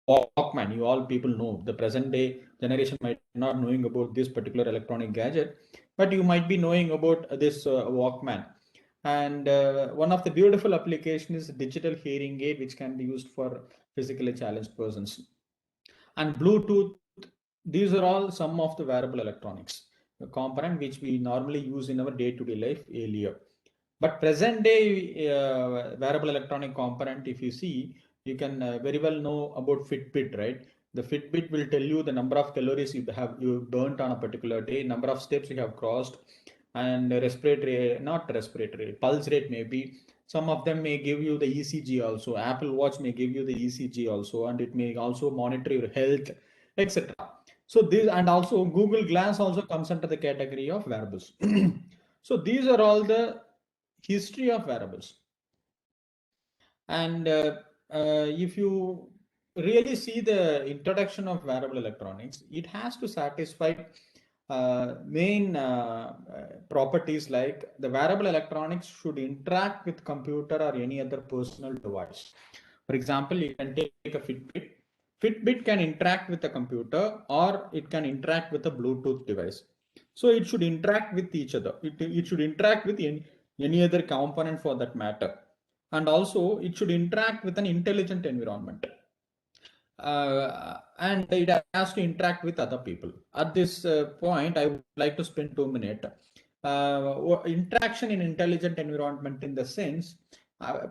Walkman. You all people know, the present day generation might not knowing about this particular electronic gadget, but you might be knowing about this Walkman. And one of the beautiful application is digital hearing aid, which can be used for physically challenged persons. And Bluetooth, these are all some of the wearable electronics, a component which we normally use in our day-to-day life earlier. But present day wearable electronic component, if you see, you can very well know about Fitbit, right? The Fitbit will tell you the number of calories you burnt on a particular day, number of steps you have crossed, and respiratory, not respiratory, pulse rate maybe. Some of them may give you the ECG also. Apple Watch may give you the ECG also, and it may also monitor your health, etc. So this, and also Google Glass also comes under the category of wearables. So these are all the history of wearables. And if you really see the introduction of wearable electronics, it has to satisfy main properties, like the wearable electronics should interact with computer or any other personal device. For example, you can take a Fitbit. Fitbit can interact with a computer, or it can interact with a Bluetooth device. So it should interact with each other. It should interact with any other component for that matter. And also it should interact with an intelligent environment. And it has to interact with other people. At this point, I would like to spend 2 minutes. Interaction in intelligent environment, in the sense,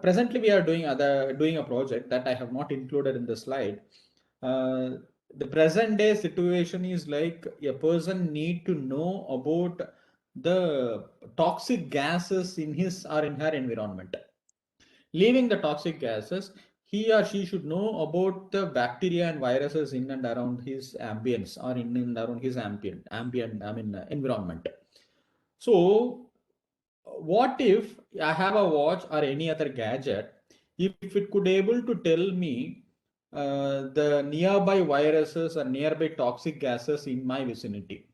presently we are doing a project that I have not included in the slide. The present day situation is like a person need to know about the toxic gases in his or in her environment. Leaving the toxic gases, he or she should know about the bacteria and viruses in and around his ambience, or in and around his environment. So what if I have a watch or any other gadget, if it could able to tell me the nearby viruses or nearby toxic gases in my vicinity,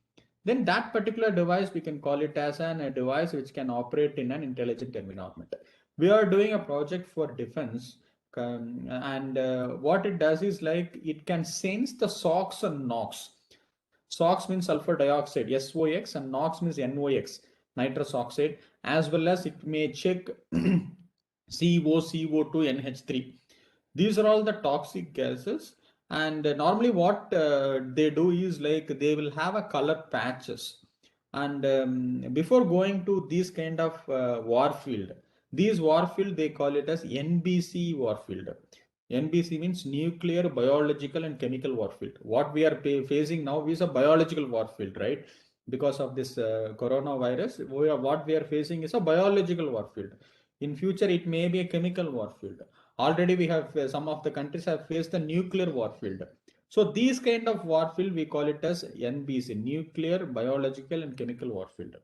then that particular device, we can call it as a device which can operate in an intelligent environment. We are doing a project for defense, and what it does is, like, it can sense the SOx and NOx. SOx means sulfur dioxide, SOx, and NOx means NOx, nitrous oxide, as well as it may check CO, CO2, NH3. These are all the toxic gases. And normally what they do is, like, they will have a color patches. And before going to these kind of warfield, these warfield, they call it as NBC warfield. NBC means nuclear, biological, and chemical warfield. What we are facing now is a biological warfield, right? Because of this coronavirus, what we are facing is a biological warfield. In future, it may be a chemical warfield. Already we have some of the countries have faced the nuclear warfield. So these kind of warfield, we call it as NBC, nuclear, biological, and chemical warfield.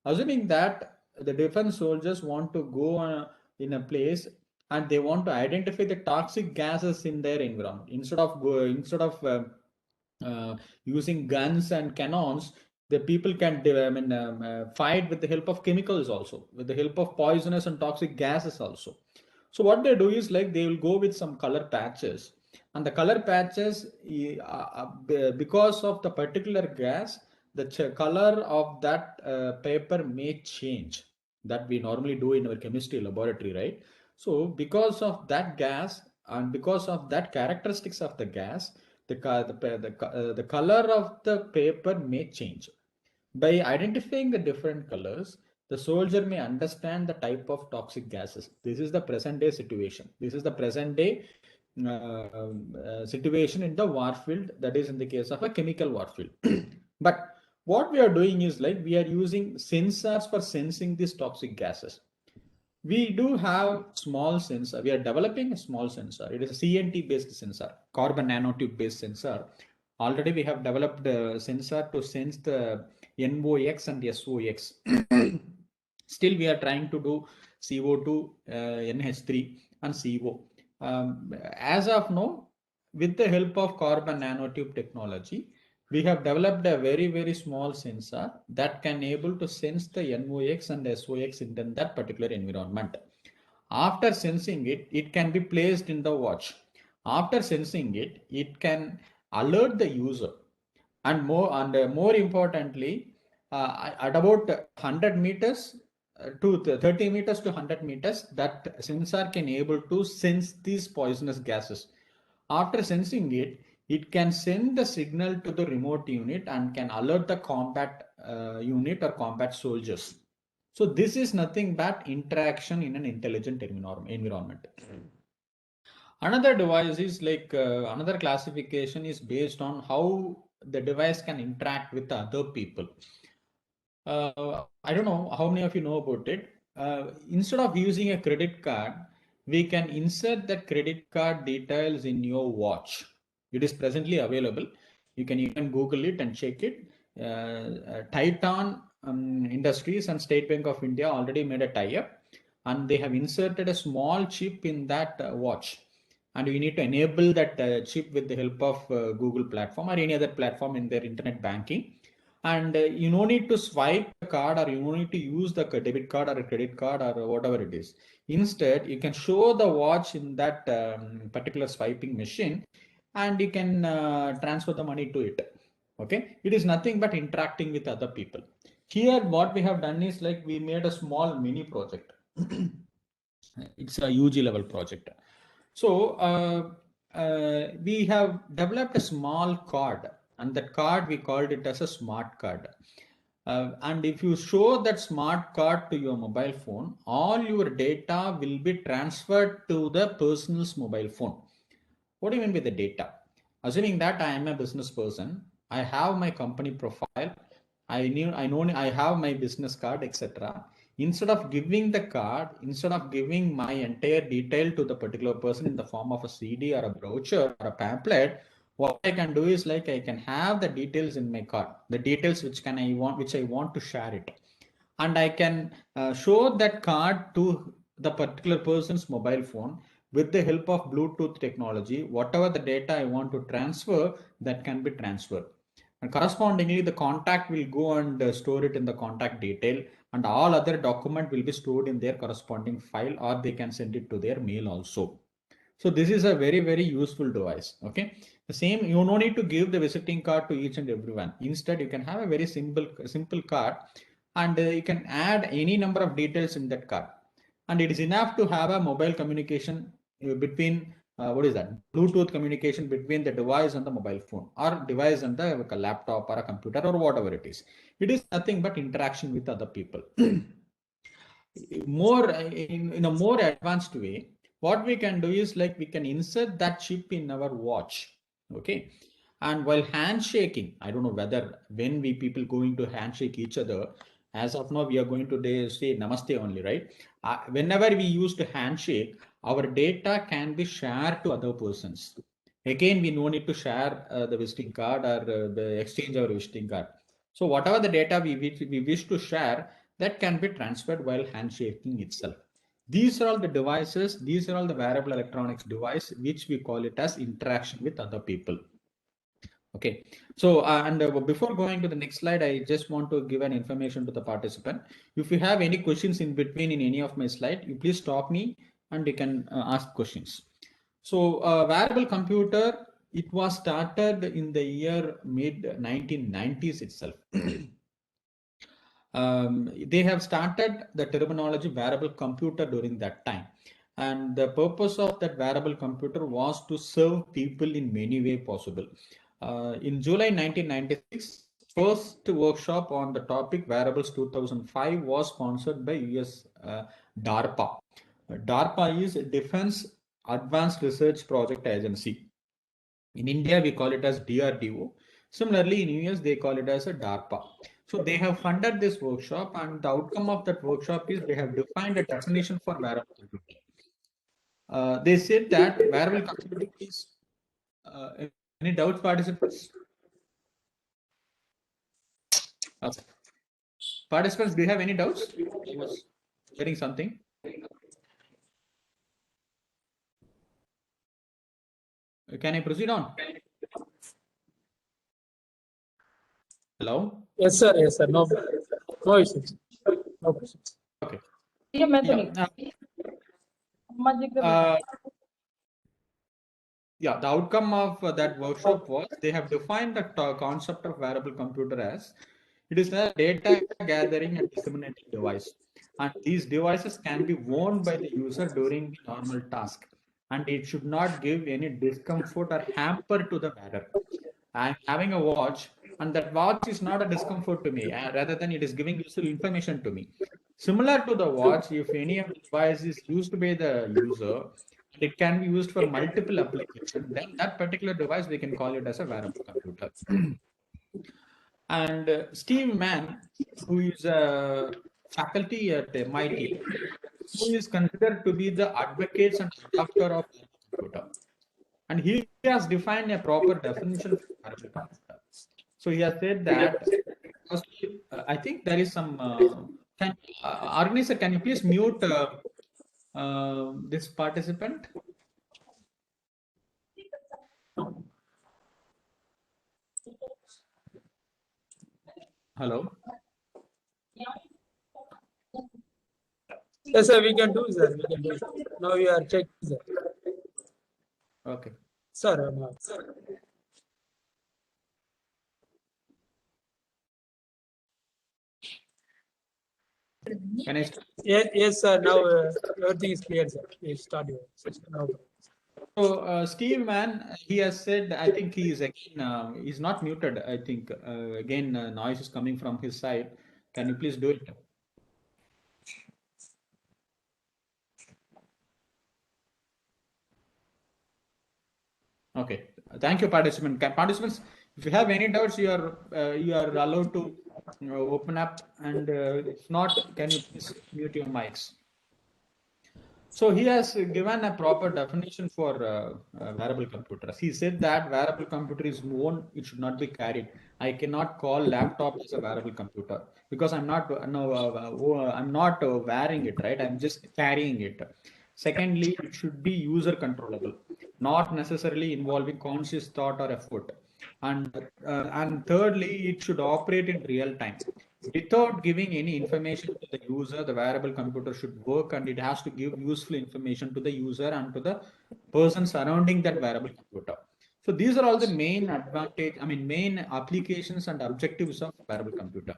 Assuming that the defense soldiers want to go in a place, and they want to identify the toxic gases in their environment, instead of using guns and cannons, the people can fight with the help of chemicals, also with the help of poisonous and toxic gases also. So what they do is, like, they will go with some color patches, and the color patches, because of the particular gas, the color of that paper may change. That we normally do in our chemistry laboratory, right? So because of that gas, and because of that characteristics of the gas, the color of the paper may change. By identifying the different colors, the soldier may understand the type of toxic gases. This is the present day situation. This is the present day situation in the war field, that is in the case of a chemical war field. But what we are doing is, like, we are using sensors for sensing these toxic gases. We do have small sensor. We are developing a small sensor. It is a CNT based sensor, carbon nanotube based sensor. Already we have developed a sensor to sense the NOx and SOx. Still we are trying to do CO2, NH3, and CO. As of now, with the help of carbon nanotube technology, we have developed a very small sensor that can able to sense the NOx and SOx in that particular environment. After sensing it, it can be placed in the watch. After sensing it, it can alert the user, and more importantly, at about 100 meters to 30 meters to 100 meters, that sensor can able to sense these poisonous gases. After sensing it, it can send the signal to the remote unit and can alert the combat unit or combat soldiers. So this is nothing but interaction in an intelligent environment. Another device is like another classification is based on how the device can interact with other people. I don't know how many of you know about it. Instead of using a credit card, we can insert that credit card details in your watch. It is presently available. You can even Google it and check it. Titan Industries and State Bank of India already made a tie-up, and they have inserted a small chip in that watch. And you need to enable that chip with the help of Google platform or any other platform in their internet banking. And you no need to swipe the card, or you no need to use the debit card or a credit card or whatever it is. Instead, you can show the watch in that particular swiping machine, and you can transfer the money to it. Okay, it is nothing but interacting with other people. Here what we have done is like we made a small mini project. It's a UG level project. So we have developed a small card, and that card we called it as a smart card. And if you show that smart card to your mobile phone, all your data will be transferred to the person's mobile phone. What do you mean by the data? Assuming that I am a business person, I have my company profile, I have my business card, etc. Instead of giving the card, instead of giving my entire detail to the particular person in the form of a CD or a brochure or a pamphlet, what I can do is like I can have the details in my card, the details which I want to share it, and I can show that card to the particular person's mobile phone with the help of Bluetooth technology. Whatever the data I want to transfer, that can be transferred. And correspondingly, the contact will go and store it in the contact detail, and all other document will be stored in their corresponding file, or they can send it to their mail also. So this is a very, very useful device. Okay. The same, you no need to give the visiting card to each and everyone. Instead, you can have a very simple card, and you can add any number of details in that card. And it is enough to have a mobile communication between what is that? Bluetooth communication between the device and the mobile phone, or device and the laptop or a computer or whatever it is. It is nothing but interaction with other people. More in a more advanced way, what we can do is like we can insert that chip in our watch. Okay. And while handshaking, I don't know whether when we people going to handshake each other, as of now we are going to say namaste only, right? Whenever we use to handshake, our data can be shared to other persons. Again, we no need to share the visiting card or the exchange our visiting card. So whatever the data we wish to share, that can be transferred while handshaking itself. These are all the devices, these are all the wearable electronics device, which we call it as interaction with other people. Okay, so before going to the next slide, I just want to give an information to the participant. If you have any questions in between in any of my slide, you please stop me and you can ask questions. So wearable computer, it was started in the year mid 1990s itself. They have started the terminology wearable computer during that time. And the purpose of that wearable computer was to serve people in many ways possible. In July 1996, first workshop on the topic wearables 2005 was sponsored by US DARPA. DARPA is Defense Advanced Research Project Agency. In India, we call it as DRDO. Similarly, in US, they call it as a DARPA. So they have funded this workshop, and the outcome of that workshop is they have defined a definition for wearable computing. They said that wearable computing is any doubts, participants? Okay. Participants, do you have any doubts? I was getting something. Can I proceed on? Hello? Yes, sir. Yes, sir. No, no issues. No questions. Okay. Yeah, Yeah. yeah, the outcome of that workshop was they have defined the concept of wearable computer as it is a data gathering and disseminating device. And these devices can be worn by the user during the normal task. And it should not give any discomfort or hamper to the wearer. I'm having a watch, and that watch is not a discomfort to me, rather than it is giving useful information to me. Similar to the watch, if any of the device is used by the user, it can be used for multiple applications, then that particular device we can call it as a wearable computer. And Steve Mann, who is a faculty at MIT, who is considered to be the advocate and adopter of computer, and he has defined a proper definition for wearable computer. So he has said that firstly, I think there is some can organizer. Can you please mute this participant? Hello. Yes, sir, we can do, sir. We can do. Now we are checking, sir. Okay. Sir, no. Can I start? Yes, sir. Now everything is clear, sir. We start your session now. So Steve Mann, he has said, I think he is again, he's not muted. I think again noise is coming from his side. Can you please do it? Okay. Thank you, participant. Participants, if you have any doubts, you are allowed to open up, and if not, can you please mute your mics? So he has given a proper definition for wearable computers. He said that wearable computer is worn; it should not be carried. I cannot call laptop as a wearable computer because I'm not I'm not wearing it, right? I'm just carrying it. Secondly, it should be user controllable, not necessarily involving conscious thought or effort. And thirdly, it should operate in real time. Without giving any information to the user, the wearable computer should work, and it has to give useful information to the user and to the person surrounding that wearable computer. So these are all the main main applications and objectives of wearable computer.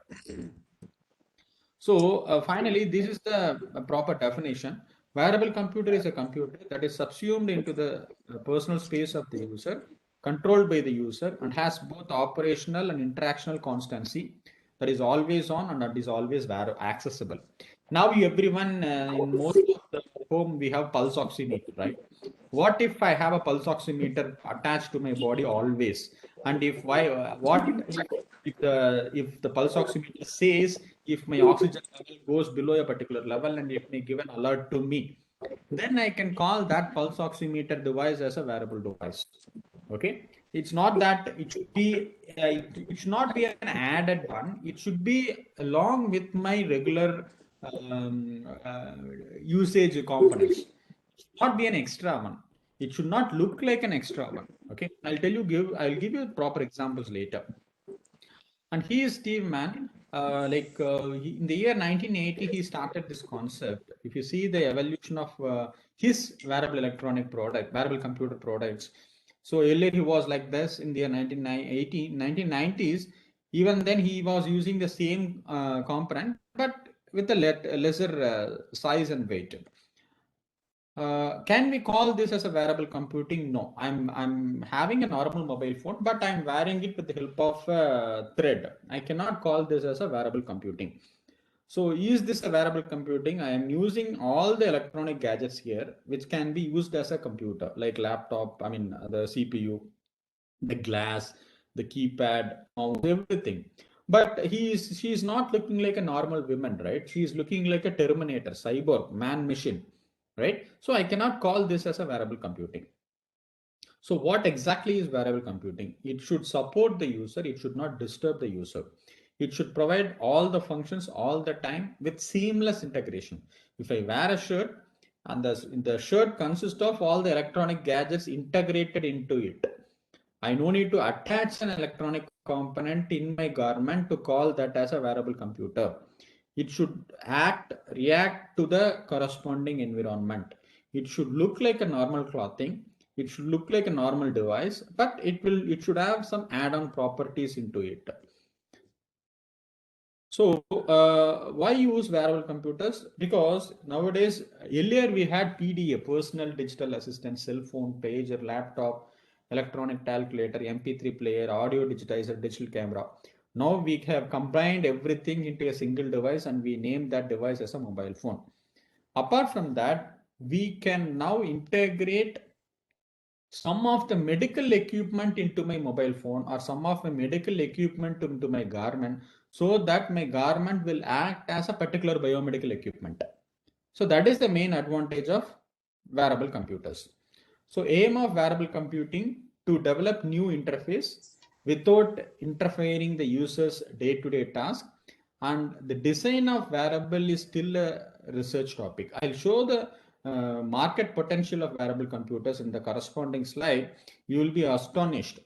So finally, this is the proper definition. Wearable computer is a computer that is subsumed into the personal space of the user, controlled by the user, and has both operational and interactional constancy that is always on and that is always accessible. Now, everyone in most of the home, we have pulse oximeter, right? What if I have a pulse oximeter attached to my body always? And if why, what if the pulse oximeter says if my oxygen level goes below a particular level and it may give an alert to me, then I can call that pulse oximeter device as a wearable device. Okay, it's not that it should be it should not be an added one. It should be along with my regular usage components. It should not be an extra one. It should not look like an extra one. Okay, I'll give you proper examples later. And he is Steve Mann. In the year 1980, he started this concept. If you see the evolution of his wearable computer products. So earlier he was like this in the year 1990s. Even then he was using the same component, but with a lesser size and weight. Can we call this as a wearable computing? No, I'm having a normal mobile phone, but I'm wearing it with the help of a thread. I cannot call this as a wearable computing. So is this a wearable computing? I am using all the electronic gadgets here, which can be used as a computer, like laptop, the CPU, the glass, the keypad, mouse, everything. But she is not looking like a normal woman, right? She is looking like a Terminator, cyborg, man machine, right? So I cannot call this as a wearable computing. So what exactly is wearable computing? It should support the user. It should not disturb the user. It should provide all the functions all the time with seamless integration. If I wear a shirt and the shirt consists of all the electronic gadgets integrated into it, I no need to attach an electronic component in my garment to call that as a wearable computer. It should react to the corresponding environment. It should look like a normal clothing. It should look like a normal device, but it should have some add-on properties into it. So why use wearable computers? Because nowadays, earlier we had PDA, personal digital assistant, cell phone, pager, laptop, electronic calculator, MP3 player, audio digitizer, digital camera. Now we have combined everything into a single device and we name that device as a mobile phone. Apart from that, we can now integrate some of the medical equipment into my mobile phone or some of my medical equipment into my garment, so that my garment will act as a particular biomedical equipment. So that is the main advantage of wearable computers. So aim of wearable computing to develop new interface without interfering the user's day-to-day task, and the design of wearable is still a research topic. I'll show the market potential of wearable computers in the corresponding slide. You will be astonished.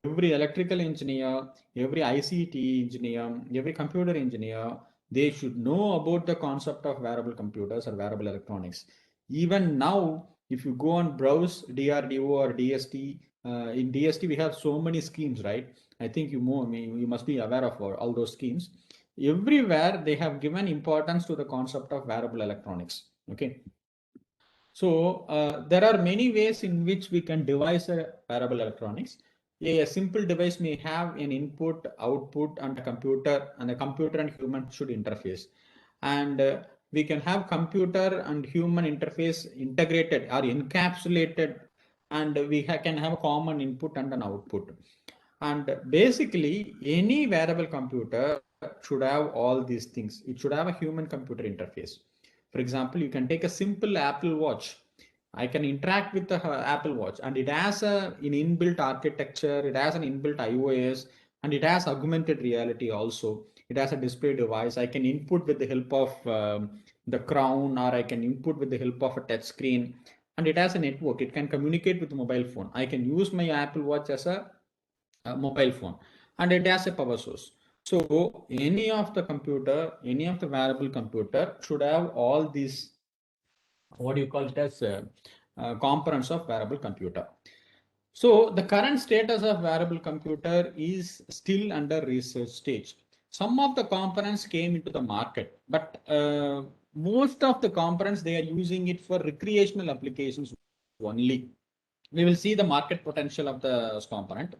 Every electrical engineer, every ICT engineer, every computer engineer, they should know about the concept of wearable computers or wearable electronics. Even now, if you go and browse DRDO or DST, in DST we have so many schemes, right? I think you must be aware of all those schemes. Everywhere they have given importance to the concept of wearable electronics. Okay. So there are many ways in which we can devise a wearable electronics. A simple device may have an input, output, and a computer, and the computer and human should interface. And we can have computer and human interface integrated or encapsulated, and we can have a common input and an output. And basically, any wearable computer should have all these things. It should have a human computer interface. For example, you can take a simple Apple Watch. I can interact with the Apple Watch, and it has an inbuilt architecture, it has an inbuilt iOS, and it has augmented reality also. It has a display device. I can input with the help of the crown, or I can input with the help of a touch screen. And it has a network. It can communicate with the mobile phone. I can use my Apple Watch as a mobile phone, and it has a power source. So any of the computer, any of the wearable computer should have all these, what do you call it as components of wearable computer. So the current status of wearable computer is still under research stage. Some of the components came into the market, but most of the components, they are using it for recreational applications only. We will see the market potential of the component.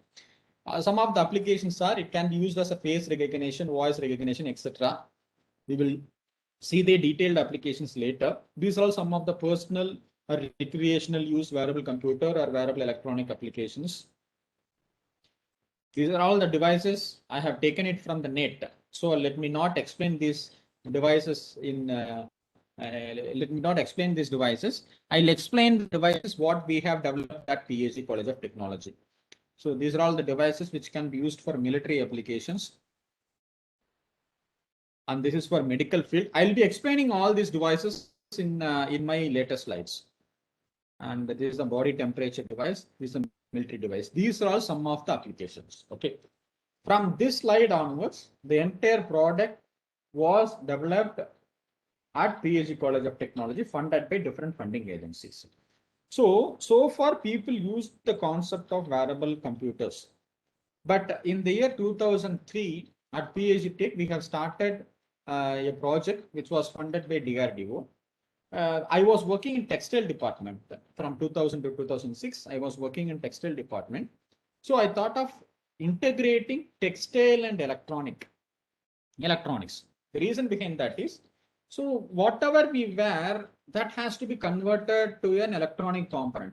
Some of the applications are, it can be used as a face recognition, voice recognition, etc. We will see the detailed applications later. These are all some of the personal or recreational use wearable computer or wearable electronic applications. These are all the devices. I have taken it from the net. So let me not explain these devices in let me not explain these devices. I'll explain the devices what we have developed at PhD College of Technology. So these are all the devices which can be used for military applications. And this is for medical field. I'll be explaining all these devices in my later slides. And this is the body temperature device. This is the military device. These are all some of the applications. Okay. From this slide onwards, the entire product was developed at PhD College of Technology, funded by different funding agencies. So far people use the concept of wearable computers. But in the year 2003 at PhD Tech, we have started a project which was funded by DRDO. I was working in textile department from 2000 to 2006. I was working in textile department. So I thought of integrating textile and electronics. The reason behind that is, so whatever we wear, that has to be converted to an electronic component.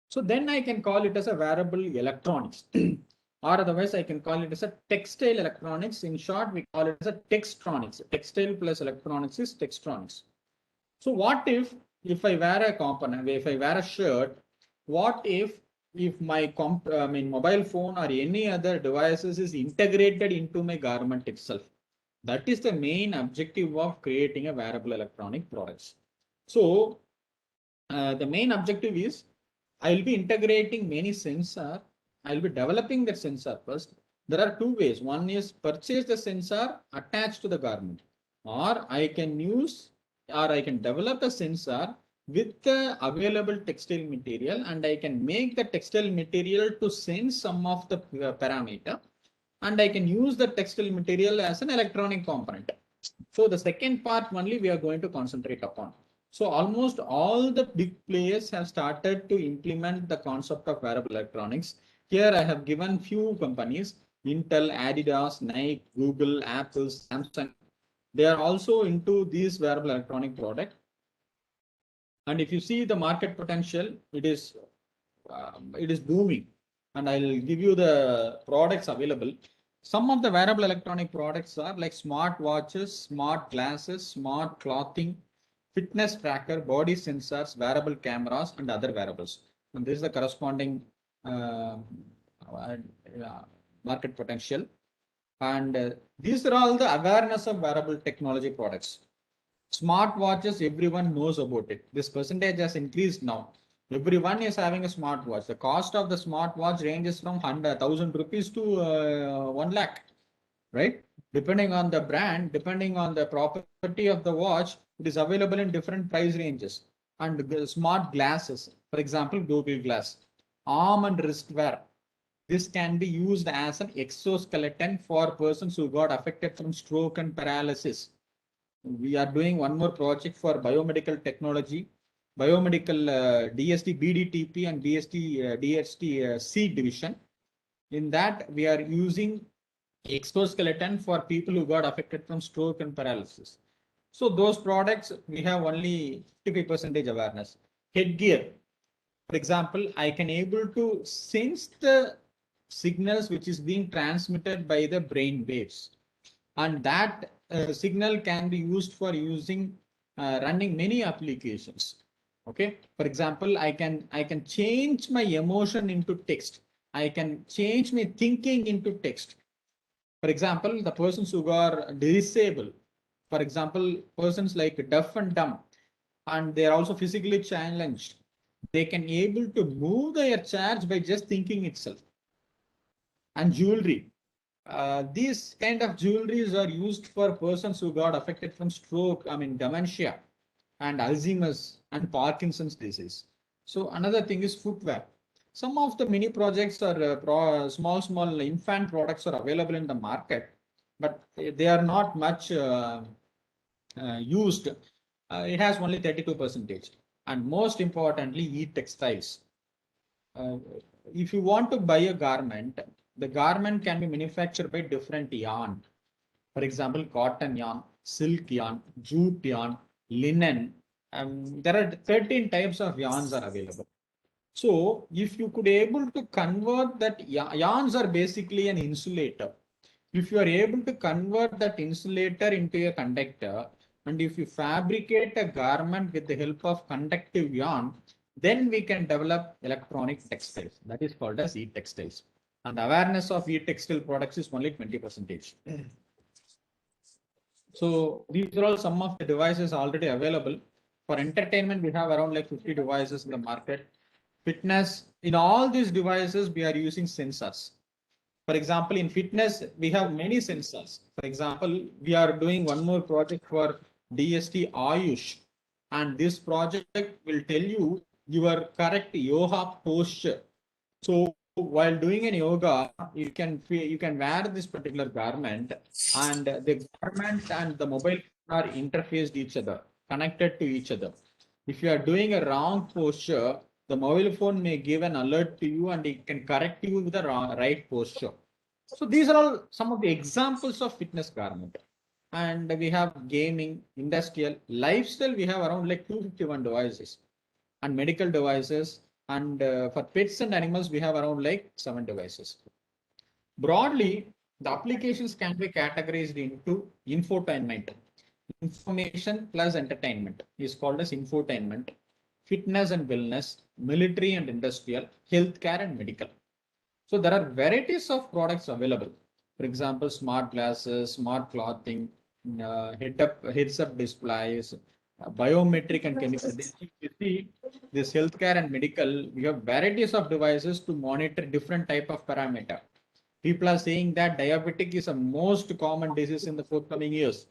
So then I can call it as a wearable electronics. Or otherwise I can call it as a textile electronics. In short, we call it as a textronics. Textile plus electronics is textronics. So what if I wear a component, if I wear a shirt, what if my mobile phone or any other devices is integrated into my garment itself? That is the main objective of creating a wearable electronic products. So the main objective is, I'll be integrating many sensor. I'll be developing that sensor first. There are two ways. One is purchase the sensor attached to the garment, or I can use, or I can develop a sensor with the available textile material, and I can make the textile material to sense some of the parameter, and I can use the textile material as an electronic component. So the second part only we are going to concentrate upon. So almost all the big players have started to implement the concept of wearable electronics. Here I have given few companies: Intel, Adidas, Nike, Google, Apple, Samsung. They are also into these wearable electronic product. And if you see the market potential, it is booming. And I'll give you the products available. Some of the wearable electronic products are like smart watches, smart glasses, smart clothing, fitness tracker, body sensors, wearable cameras, and other wearables. And this is the corresponding uh, uh, market potential. And these are all the awareness of wearable technology products. Smart watches, everyone knows about it. This percentage has increased now. Everyone is having a smartwatch. The cost of the smartwatch ranges from 1,000 rupees to 1 lakh, right? Depending on the brand, depending on the property of the watch, it is available in different price ranges. And the smart glasses, for example, Google Glass, arm and wrist wear. This can be used as an exoskeleton for persons who got affected from stroke and paralysis. We are doing one more project for biomedical technology, biomedical DST, BDTP and DST C division. In that, we are using exoskeleton for people who got affected from stroke and paralysis. So those products, we have only 55% awareness. Headgear, for example, I can able to sense the signals which is being transmitted by the brain waves, and that signal can be used for using running many applications. Okay, for example, I can change my emotion into text. I can change my thinking into text. For example, the persons who are disabled, for example, persons like deaf and dumb, and they are also physically challenged, they can able to move their chairs by just thinking itself. And jewelry, these kind of jewelries are used for persons who got affected from stroke, I mean dementia, and Alzheimer's and Parkinson's disease. So another thing is footwear. Some of the mini projects are small infant products are available in the market, but they are not much used. It has only 32%. And most importantly, e-textiles. Uh, if you want to buy a garment, the garment can be manufactured by different yarn. For example, cotton yarn, silk yarn, jute yarn, linen. There are 13 types of yarns are available. So if you could able to convert that, yarns are basically an insulator. If you are able to convert that insulator into a conductor, and if you fabricate a garment with the help of conductive yarn, then we can develop electronic textiles. That is called as e-textiles. And awareness of e-textile products is only 20%. So these are all some of the devices already available. For entertainment, we have around like 50 devices in the market. Fitness, in all these devices, we are using sensors. For example, in fitness, we have many sensors. For example, we are doing one more project for DST Ayush. And this project will tell you your correct yoga posture. So while doing an yoga, you can wear this particular garment, and the garment and the mobile phone are interfaced each other, connected to each other. If you are doing a wrong posture, the mobile phone may give an alert to you and it can correct you with the right posture. So these are all some of the examples of fitness garment. And we have gaming, industrial, lifestyle. We have around like 251 devices, and medical devices. And for pets and animals, we have around like 7 devices. Broadly, the applications can be categorized into infotainment. Information plus entertainment is called as infotainment. Fitness and wellness, military and industrial, healthcare and medical. So there are varieties of products available. For example, smart glasses, smart clothing, heads-up displays, biometric and chemical. You see, this healthcare and medical, we have varieties of devices to monitor different type of parameter. People are saying that diabetic is a most common disease in the forthcoming years.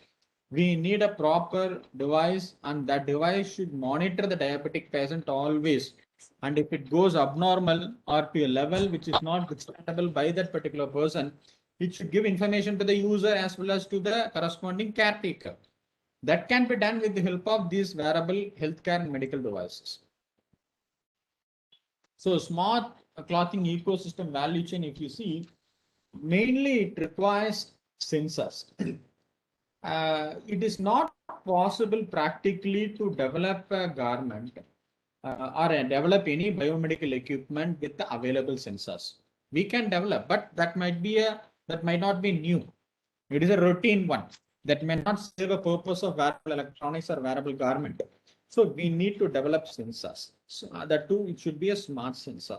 We need a proper device, and that device should monitor the diabetic patient always. And if it goes abnormal or to a level which is not acceptable by that particular person, it should give information to the user as well as to the corresponding caretaker. That can be done with the help of these wearable healthcare and medical devices. So smart clothing ecosystem value chain, if you see, mainly it requires sensors. It is not possible practically to develop a garment or develop any biomedical equipment with the available sensors. We can develop, but that might not be new. It is a routine one that may not serve a purpose of wearable electronics or wearable garment. So we need to develop sensors. So that too, it should be a smart sensor.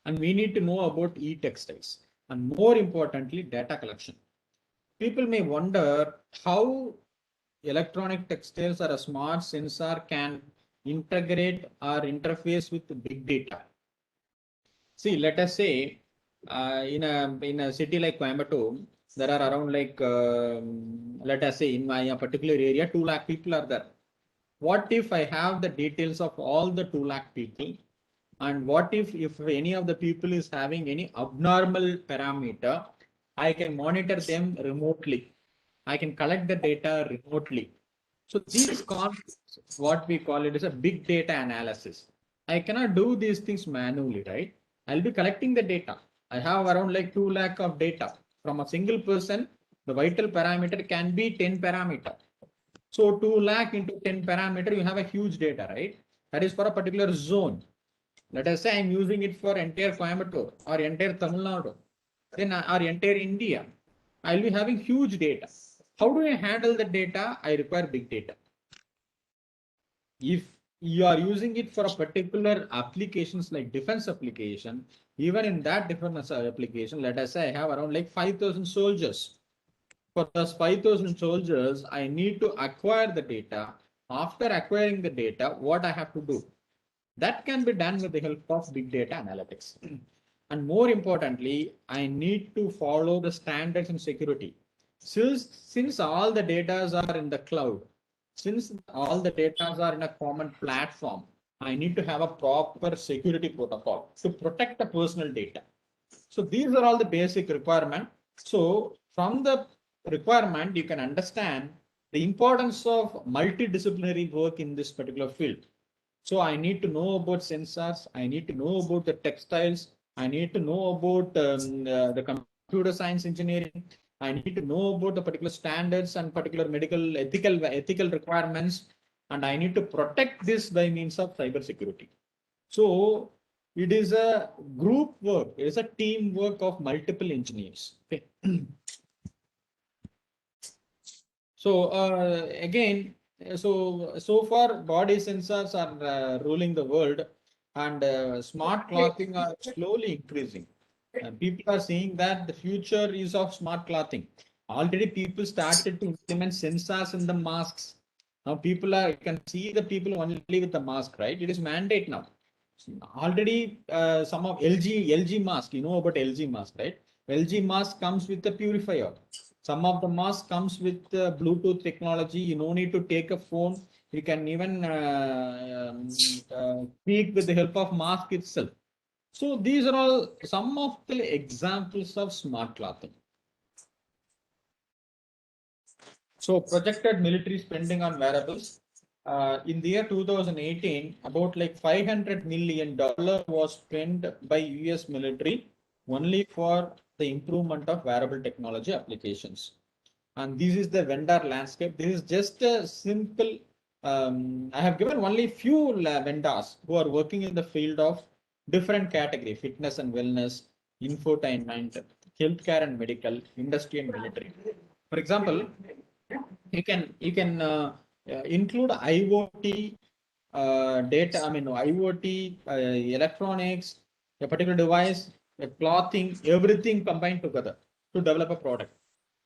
And we need to know about e-textiles and more importantly, data collection. People may wonder how electronic textiles or a smart sensor can integrate or interface with big data. See, let us say in a city like Coimbatore, there are around like let us say in my particular area, 2 lakh people are there. What if I have the details of all the 2 lakh people? And what if any of the people is having any abnormal parameter, I can monitor them remotely. I can collect the data remotely. So these concepts, what we call it is a big data analysis. I cannot do these things manually, right? I'll be collecting the data. I have around like 2 lakh of data from a single person. The vital parameter can be 10 parameter. So 2 lakh into 10 parameter, you have a huge data, right? That is for a particular zone. Let us say I'm using it for entire Coimbatore or entire Tamil Nadu, then or entire India. I'll be having huge data. How do I handle the data? I require big data. If you are using it for a particular applications like defense application, even in that defense application, let us say I have around like 5,000 soldiers. For those 5,000 soldiers, I need to acquire the data. After acquiring the data, what I have to do? That can be done with the help of big data analytics. And more importantly, I need to follow the standards and security. Since all the data are in the cloud, since all the data are in a common platform, I need to have a proper security protocol to protect the personal data. So these are all the basic requirements. So from the requirement, you can understand the importance of multidisciplinary work in this particular field. So I need to know about sensors. I need to know about the textiles. I need to know about the computer science engineering. I need to know about the particular standards and particular medical ethical requirements. And I need to protect this by means of cybersecurity. So it is a group work. It is a team work of multiple engineers. Okay. So again, so far body sensors are ruling the world, and smart clothing are slowly increasing. People are saying that the future is of smart clothing. Already people started to implement sensors in the masks. Now people are, you can see the people only with the mask, right? It is mandate now. Already some of LG mask, you know about LG mask, right? LG mask comes with the purifier. Some of the mask comes with Bluetooth technology. You no need to take a phone. You can even speak with the help of mask itself. So these are all some of the examples of smart clothing. So projected military spending on wearables. In the year 2018, about like $500 million was spent by US military only for the improvement of wearable technology applications. And this is the vendor landscape. This is just a simple, I have given only few vendors who are working in the field of different category, fitness and wellness, infotainment, healthcare and medical, industry and military. For example, you can include IoT data. I mean IoT, electronics, a particular device, clothing, everything combined together to develop a product.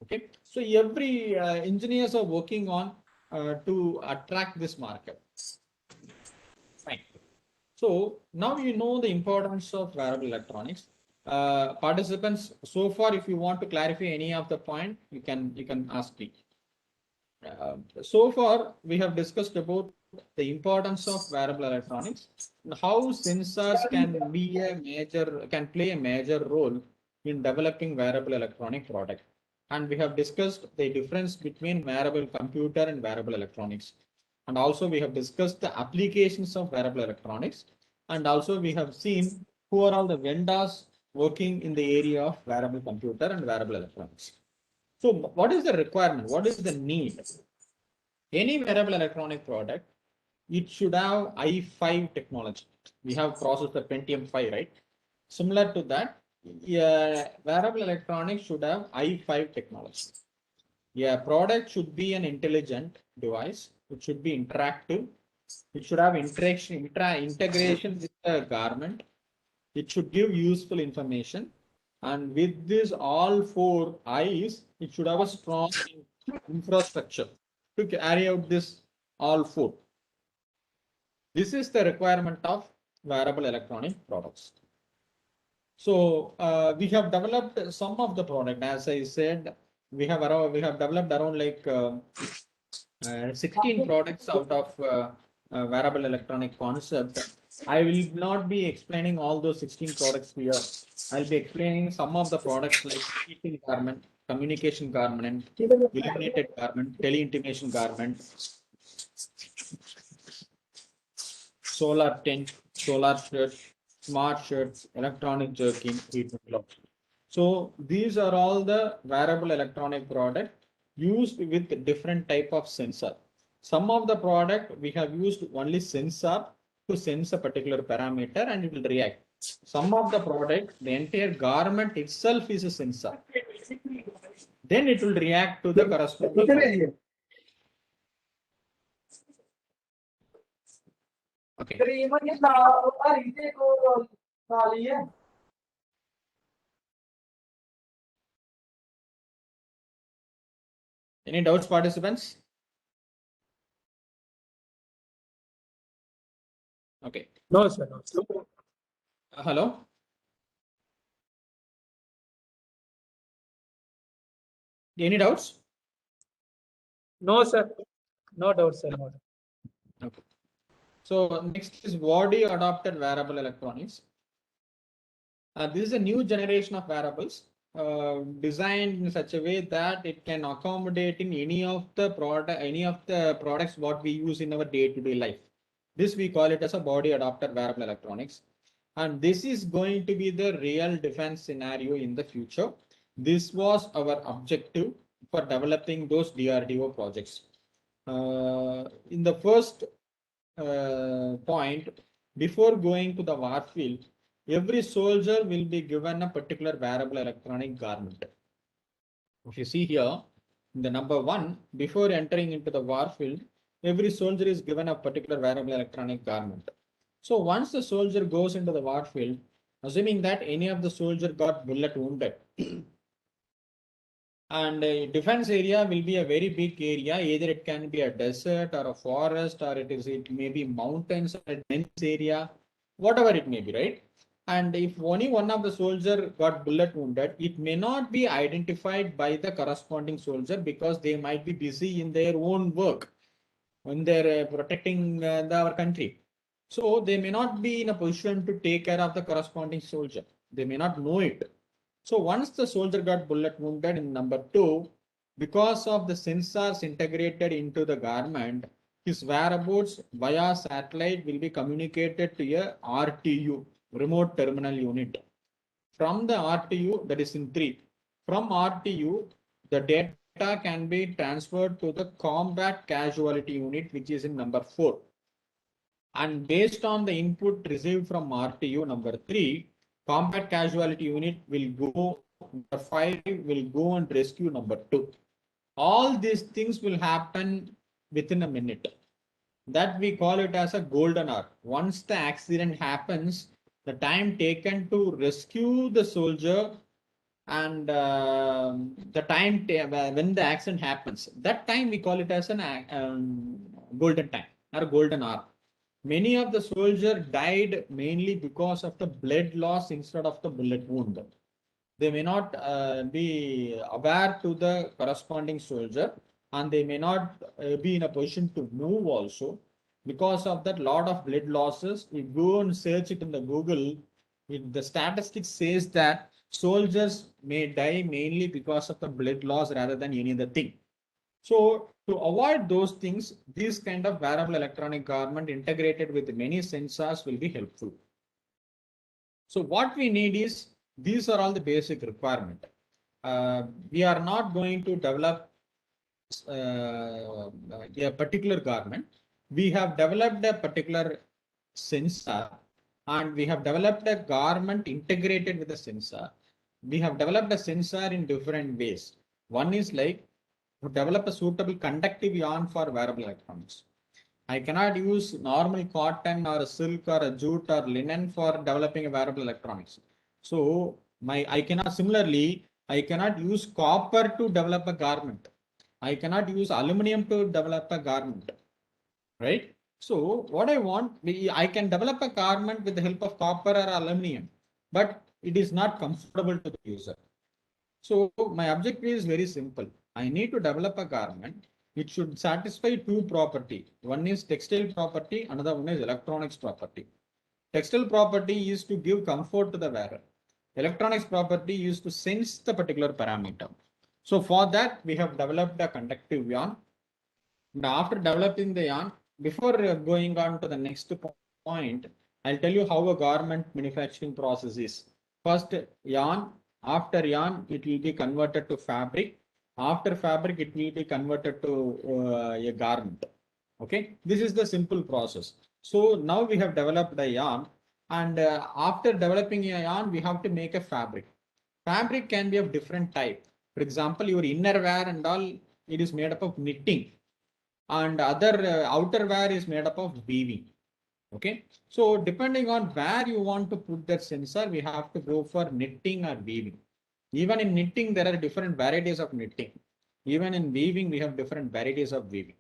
Okay, so every engineers are working on to attract this market. Fine. So now you know the importance of wearable electronics. Participants, so far, if you want to clarify any of the point, you can ask me. So far, we have discussed about the importance of wearable electronics, and how sensors can play a major role in developing wearable electronic product. And we have discussed the difference between wearable computer and wearable electronics. And also we have discussed the applications of wearable electronics. And also we have seen who are all the vendors working in the area of wearable computer and wearable electronics. So what is the requirement? What is the need? Any wearable electronic product, it should have i5 technology. We have processor Pentium 5, right? Similar to that, wearable electronics should have i5 technology. Yeah, product should be an intelligent device. It should be interactive. It should have integration with the garment. It should give useful information. And with this all four I's, it should have a strong infrastructure to carry out this all four. This is the requirement of wearable electronic products. So we have developed some of the product. As I said, we have developed around like 16 products out of wearable electronic concept. I will not be explaining all those 16 products here. I'll be explaining some of the products like heating garment, communication garment, illuminated garment, tele-intimation garment, solar tent, solar shirt, smart shirts, electronic jerking, heat gloves. So these are all the wearable electronic product used with different type of sensor. Some of the product we have used only sensor to sense a particular parameter and it will react. Some of the product, the entire garment itself is a sensor. Then it will react to the corresponding. Okay. Any doubts, participants? Okay. No, sir. No, sir. Hello. Any doubts? No, sir. No doubt, sir. No doubt. Okay. So next is body adapted wearable electronics. This is a new generation of wearables designed in such a way that it can accommodate in any of the products what we use in our day-to-day life. This we call it as a body adapted wearable electronics. And this is going to be the real defense scenario in the future. This was our objective for developing those DRDO projects. In the first point, before going to the war field, every soldier will be given a particular wearable electronic garment. If you see here, the number 1, before entering into the war field, every soldier is given a particular wearable electronic garment. So once the soldier goes into the war field, assuming that any of the soldier got bullet wounded, and a defense area will be a very big area. Either it can be a desert or a forest, or it may be mountains or a dense area, whatever it may be, right? And if only one of the soldier got bullet wounded, it may not be identified by the corresponding soldier because they might be busy in their own work when they're protecting our country. So they may not be in a position to take care of the corresponding soldier. They may not know it. So once the soldier got bullet wounded in number 2, because of the sensors integrated into the garment, his whereabouts via satellite will be communicated to a RTU, remote terminal unit. From the RTU, that is in 3, from RTU, the data can be transferred to the combat casualty unit, which is in number 4. And based on the input received from RTU number 3, combat casualty unit will go, number 5 will go and rescue number 2. All these things will happen within a minute. That we call it as a golden hour. Once the accident happens, the time taken to rescue the soldier and the time when the accident happens, that time we call it as an golden time or golden hour. Many of the soldiers died mainly because of the blood loss instead of the bullet wound. They may not be aware to the corresponding soldier, and they may not be in a position to move also. Because of that, lot of blood losses. If you go and search it in the Google, the statistics says that soldiers may die mainly because of the blood loss rather than any other thing. So to avoid those things, this kind of wearable electronic garment integrated with many sensors will be helpful. So what we need is, these are all the basic requirement. We are not going to develop a particular garment. We have developed a particular sensor, and we have developed a garment integrated with a sensor. We have developed a sensor in different ways. One is like to develop a suitable conductive yarn for wearable electronics. I cannot use normal cotton or silk or a jute or linen for developing a wearable electronics. So I cannot use copper to develop a garment. I cannot use aluminum to develop a garment, right? So what I want, I can develop a garment with the help of copper or aluminum, but it is not comfortable to the user. So my objective is very simple. I need to develop a garment. It should satisfy two property. One is textile property, another one is electronics property. Textile property is to give comfort to the wearer. Electronics property is to sense the particular parameter. So for that, we have developed a conductive yarn. Now, after developing the yarn, before going on to the next point, I'll tell you how a garment manufacturing process is. First, yarn. After yarn, it will be converted to fabric. After fabric, it will be converted to a garment. Okay, this is the simple process. So now we have developed the yarn, and after developing a yarn, we have to make a fabric. Fabric can be of different type. For example, your inner wear and all, it is made up of knitting, and other outer wear is made up of weaving. Okay, so depending on where you want to put that sensor, we have to go for knitting or weaving. Even in knitting, there are different varieties of knitting. Even in weaving, we have different varieties of weaving.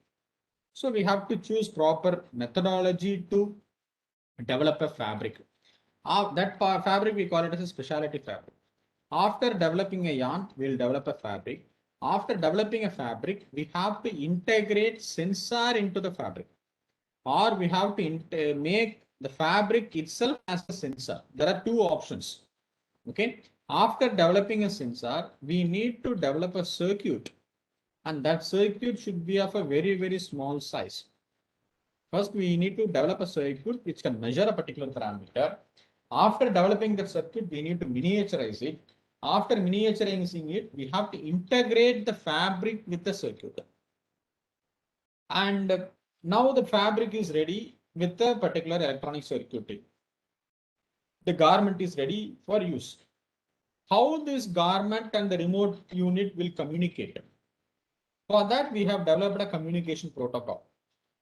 So we have to choose proper methodology to develop a fabric. That fabric, we call it as a specialty fabric. After developing a yarn, we'll develop a fabric. After developing a fabric, we have to integrate sensor into the fabric, or we have to make the fabric itself as a sensor. There are two options. Okay. After developing a sensor, we need to develop a circuit, and that circuit should be of a very, very small size. First, we need to develop a circuit which can measure a particular parameter. After developing the circuit, we need to miniaturize it. After miniaturizing it, we have to integrate the fabric with the circuit. And now the fabric is ready with the particular electronic circuitry. The garment is ready for use. How this garment and the remote unit will communicate? For that, we have developed a communication protocol.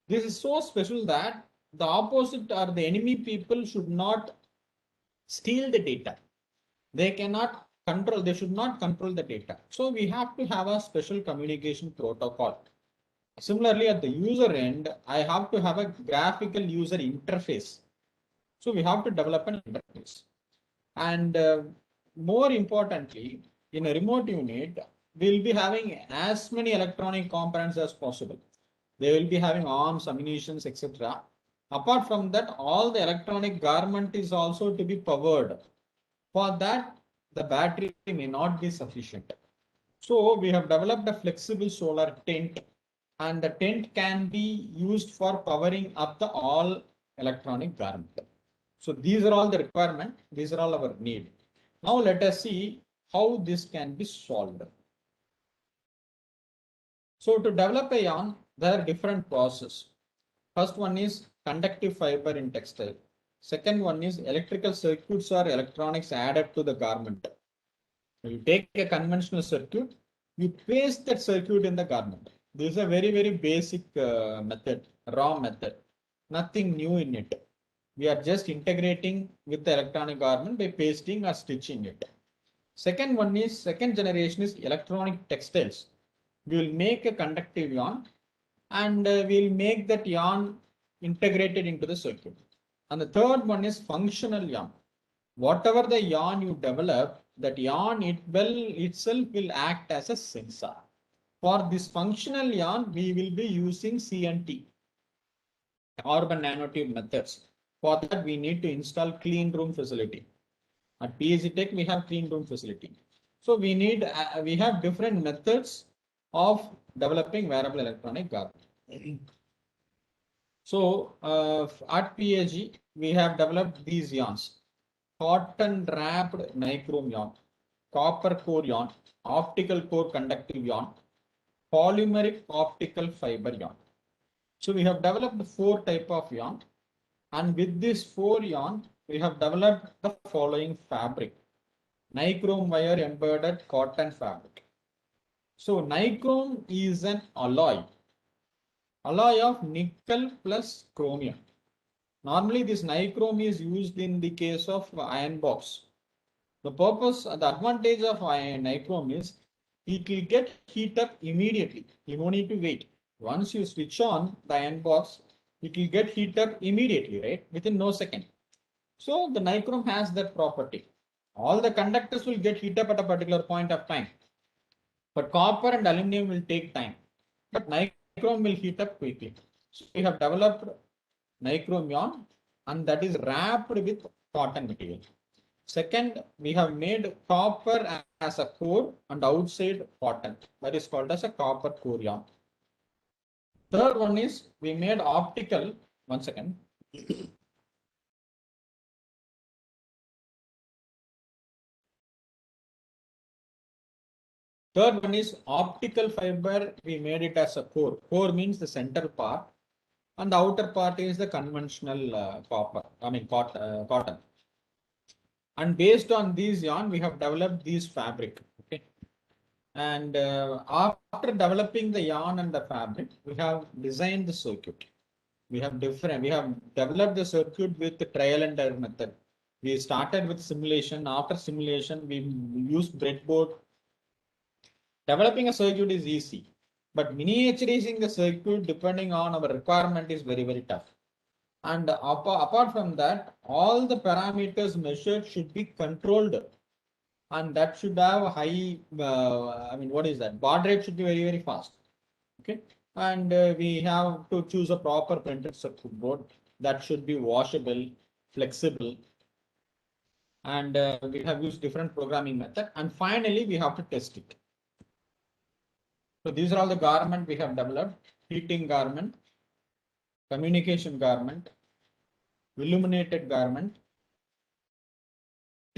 This is so special that the opposite or the enemy people should not steal the data. They cannot control, they should not control the data. So we have to have a special communication protocol. Similarly, at the user end, I have to have a graphical user interface. So we have to develop an interface. And more importantly, in a remote unit, we'll be having as many electronic components as possible. They will be having arms, ammunitions, etc. Apart from that, all the electronic garment is also to be powered. For that, the battery may not be sufficient. So we have developed a flexible solar tent, and the tent can be used for powering up the all electronic garment. So these are all the requirement. These are all our need. Now let us see how this can be solved. So to develop a yarn, there are different processes. First one is conductive fiber in textile. Second one is electrical circuits or electronics added to the garment. You take a conventional circuit, you paste that circuit in the garment. This is a very, very basic method, raw method, nothing new in it. We are just integrating with the electronic garment by pasting or stitching it. Second generation is electronic textiles. We will make a conductive yarn, and we will make that yarn integrated into the circuit. And the third one is functional yarn. Whatever the yarn you develop, that yarn itself will act as a sensor. For this functional yarn, we will be using CNT, carbon nanotube methods. For that, we need to install clean room facility. At PSC Tech, we have clean room facility. So we have different methods of developing wearable electronic garment. So at PSG, we have developed these yarns: cotton wrapped nichrome yarn, copper core yarn, optical core conductive yarn, polymeric optical fiber yarn. So we have developed 4 type of yarn, and with this 4 yarn, we have developed the following fabric: nichrome wire embedded cotton fabric. So nichrome is an alloy of nickel plus chromium. Normally, this nichrome is used in the case of iron box. The advantage of nichrome is it will get heat up immediately. You don't need to wait. Once you switch on the iron box, it will get heat up immediately, right? Within no second. So the nichrome has that property. All the conductors will get heat up at a particular point of time. But copper and aluminum will take time. But nichrome will heat up quickly. So we have developed nichrome yarn, and that is wrapped with cotton material. Second, we have made copper as a core and outside cotton. That is called as a copper core yarn. Third one is we made optical. One second. Third one is optical fiber. We made it as a core. Core means the center part, and the outer part is the conventional cotton. And based on these yarn, we have developed these fabric. Okay. And after developing the yarn and the fabric, we have designed the circuit. We have developed the circuit with the trial and error method. We started with simulation. After simulation, we used breadboard. Developing a circuit is easy, but miniaturizing the circuit depending on our requirement is very, very tough. And apart from that, all the parameters measured should be controlled, and that should have a high, what is that? Baud rate should be very, very fast. Okay. And we have to choose a proper printed circuit board that should be washable, flexible. And we have used different programming method. And finally, we have to test it. So these are all the garment we have developed: heating garment, communication garment, illuminated garment,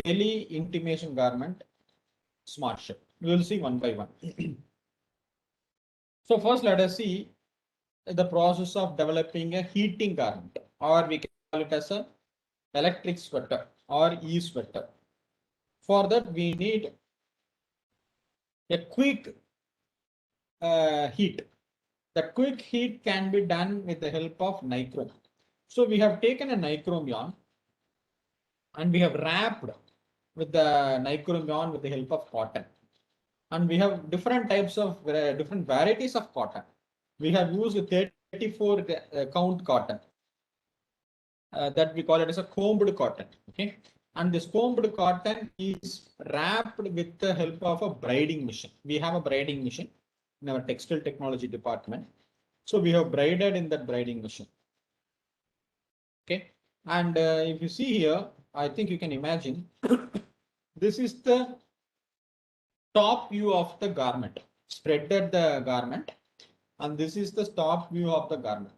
tele-intimation garment, smart ship. We will see one by one. So first, let us see the process of developing a heating garment, or we can call it as a electric sweater or e-sweater. For that, we need a quick heat. The quick heat can be done with the help of nichrome. So we have taken a nichrome yarn and we have wrapped with the nichrome yarn with the help of cotton. And we have different types of different varieties of cotton. We have used 34 count cotton that we call it as a combed cotton. Okay. And this combed cotton is wrapped with the help of a braiding machine. We have a braiding machine in our textile technology department. So we have braided in that braiding machine. Okay. And if you see here, I think you can imagine this is the top view of the garment, spreaded the garment, and this is the top view of the garment.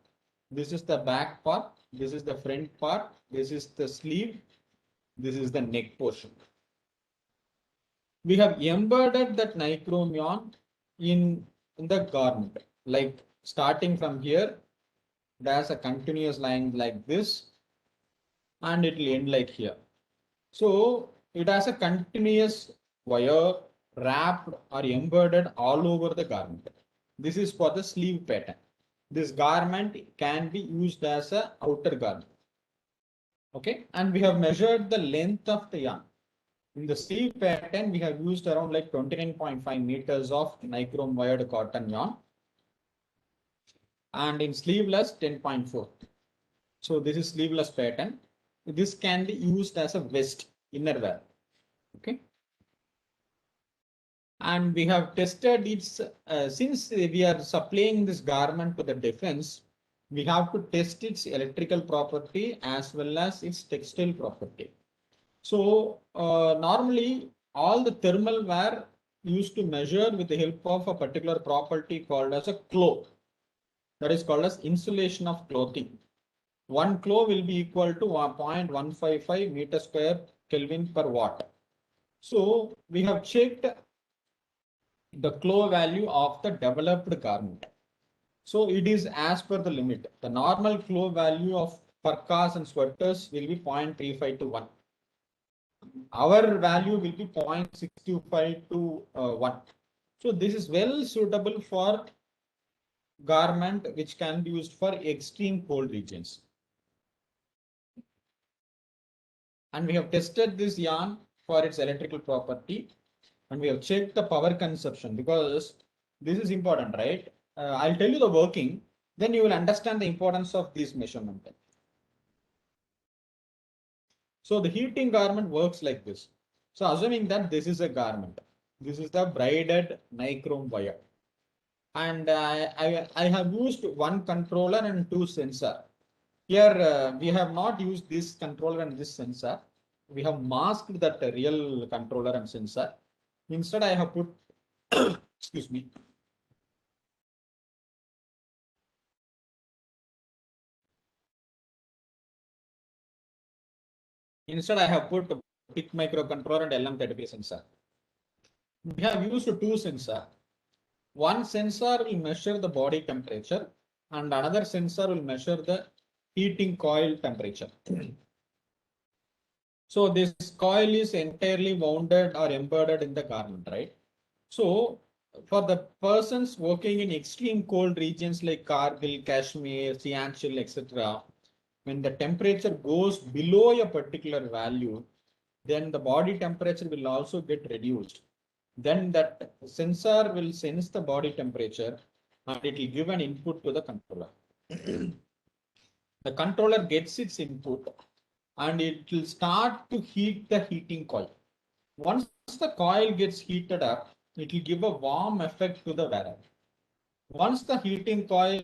This is the back part, this is the front part, this is the sleeve, this is the neck portion. We have embedded that nichrome yarn in the garment, like starting from here, there's a continuous line like this, and it will end like here. So it has a continuous wire wrapped or embedded all over the garment. This is for the sleeve pattern. This garment can be used as an outer garment. Okay, and we have measured the length of the yarn. In the sleeve pattern, we have used around like 29.5 meters of nichrome wired cotton yarn. And in sleeveless, 10.4. So this is sleeveless pattern. This can be used as a vest, inner wear. Okay. And we have tested its, since we are supplying this garment to the defense, we have to test its electrical property as well as its textile property. So normally all the thermal wear used to measure with the help of a particular property called as a cloth. That is called as insulation of clothing. One cloth will be equal to 0.155 meter square Kelvin per watt. So we have checked the cloth value of the developed garment. So it is as per the limit. The normal cloth value of parkas and sweaters will be 0.35 to 1. Our value will be 0.625 to 1. So this is well suitable for garment which can be used for extreme cold regions. And we have tested this yarn for its electrical property, and we have checked the power consumption, because this is important, right? I'll tell you the working, then you will understand the importance of this measurement. So the heating garment works like this. So assuming that this is a garment, this is the braided nichrome wire, and I have used one controller and two sensor. Here we have not used this controller and this sensor. We have masked that real controller and sensor. Instead, I have put, excuse me. Instead, I have put PIC microcontroller and LM35 sensor. We have used two sensors. One sensor will measure the body temperature and another sensor will measure the heating coil temperature. So this coil is entirely wounded or embedded in the garment, right? So for the persons working in extreme cold regions like Kargil, Kashmir, Siachen, etc., when the temperature goes below a particular value, then the body temperature will also get reduced. Then that sensor will sense the body temperature and it will give an input to the controller. The controller gets its input and it will start to heat the heating coil. Once the coil gets heated up, it will give a warm effect to the wearer. Once the heating coil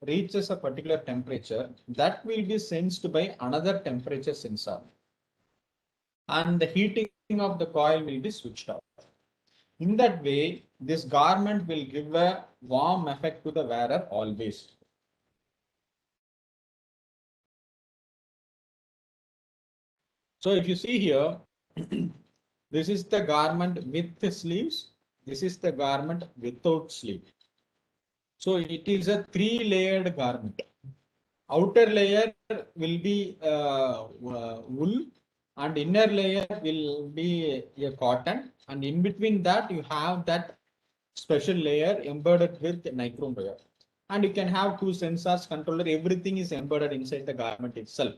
reaches a particular temperature, that will be sensed by another temperature sensor. And the heating of the coil will be switched off. In that way, this garment will give a warm effect to the wearer always. So if you see here, this is the garment with the sleeves. This is the garment without sleeve. So it is a three-layered garment. Outer layer will be wool and inner layer will be a cotton, and in between that you have that special layer embedded with nichrome wire. And you can have two sensors, controller, everything is embedded inside the garment itself.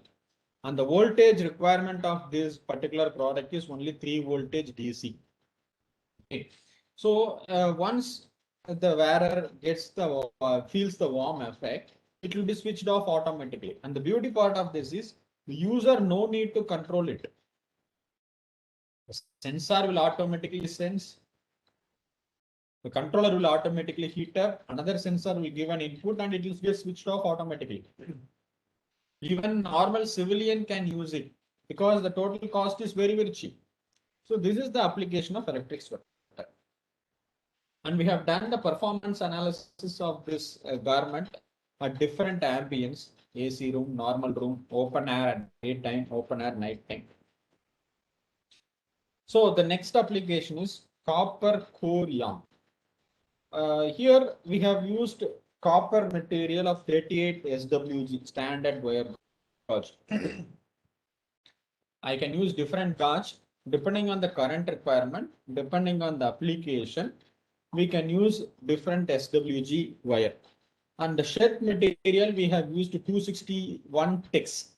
And the voltage requirement of this particular product is only 3 voltage DC. Okay. So once the wearer gets the feels the warm effect, it will be switched off automatically. And the beauty part of this is the user no need to control it. The sensor will automatically sense. The controller will automatically heat up. Another sensor will give an input and it will get switched off automatically. Even normal civilian can use it because the total cost is very, very cheap. So this is the application of electric sweater. And we have done the performance analysis of this garment at different ambience: AC room, normal room, open air at daytime, open air night time. So the next application is copper core yarn. Here we have used copper material of 38 SWG, standard wire gauge. I can use different gauge depending on the current requirement, depending on the application. We can use different SWG wire. And the shed material we have used 261 TEX.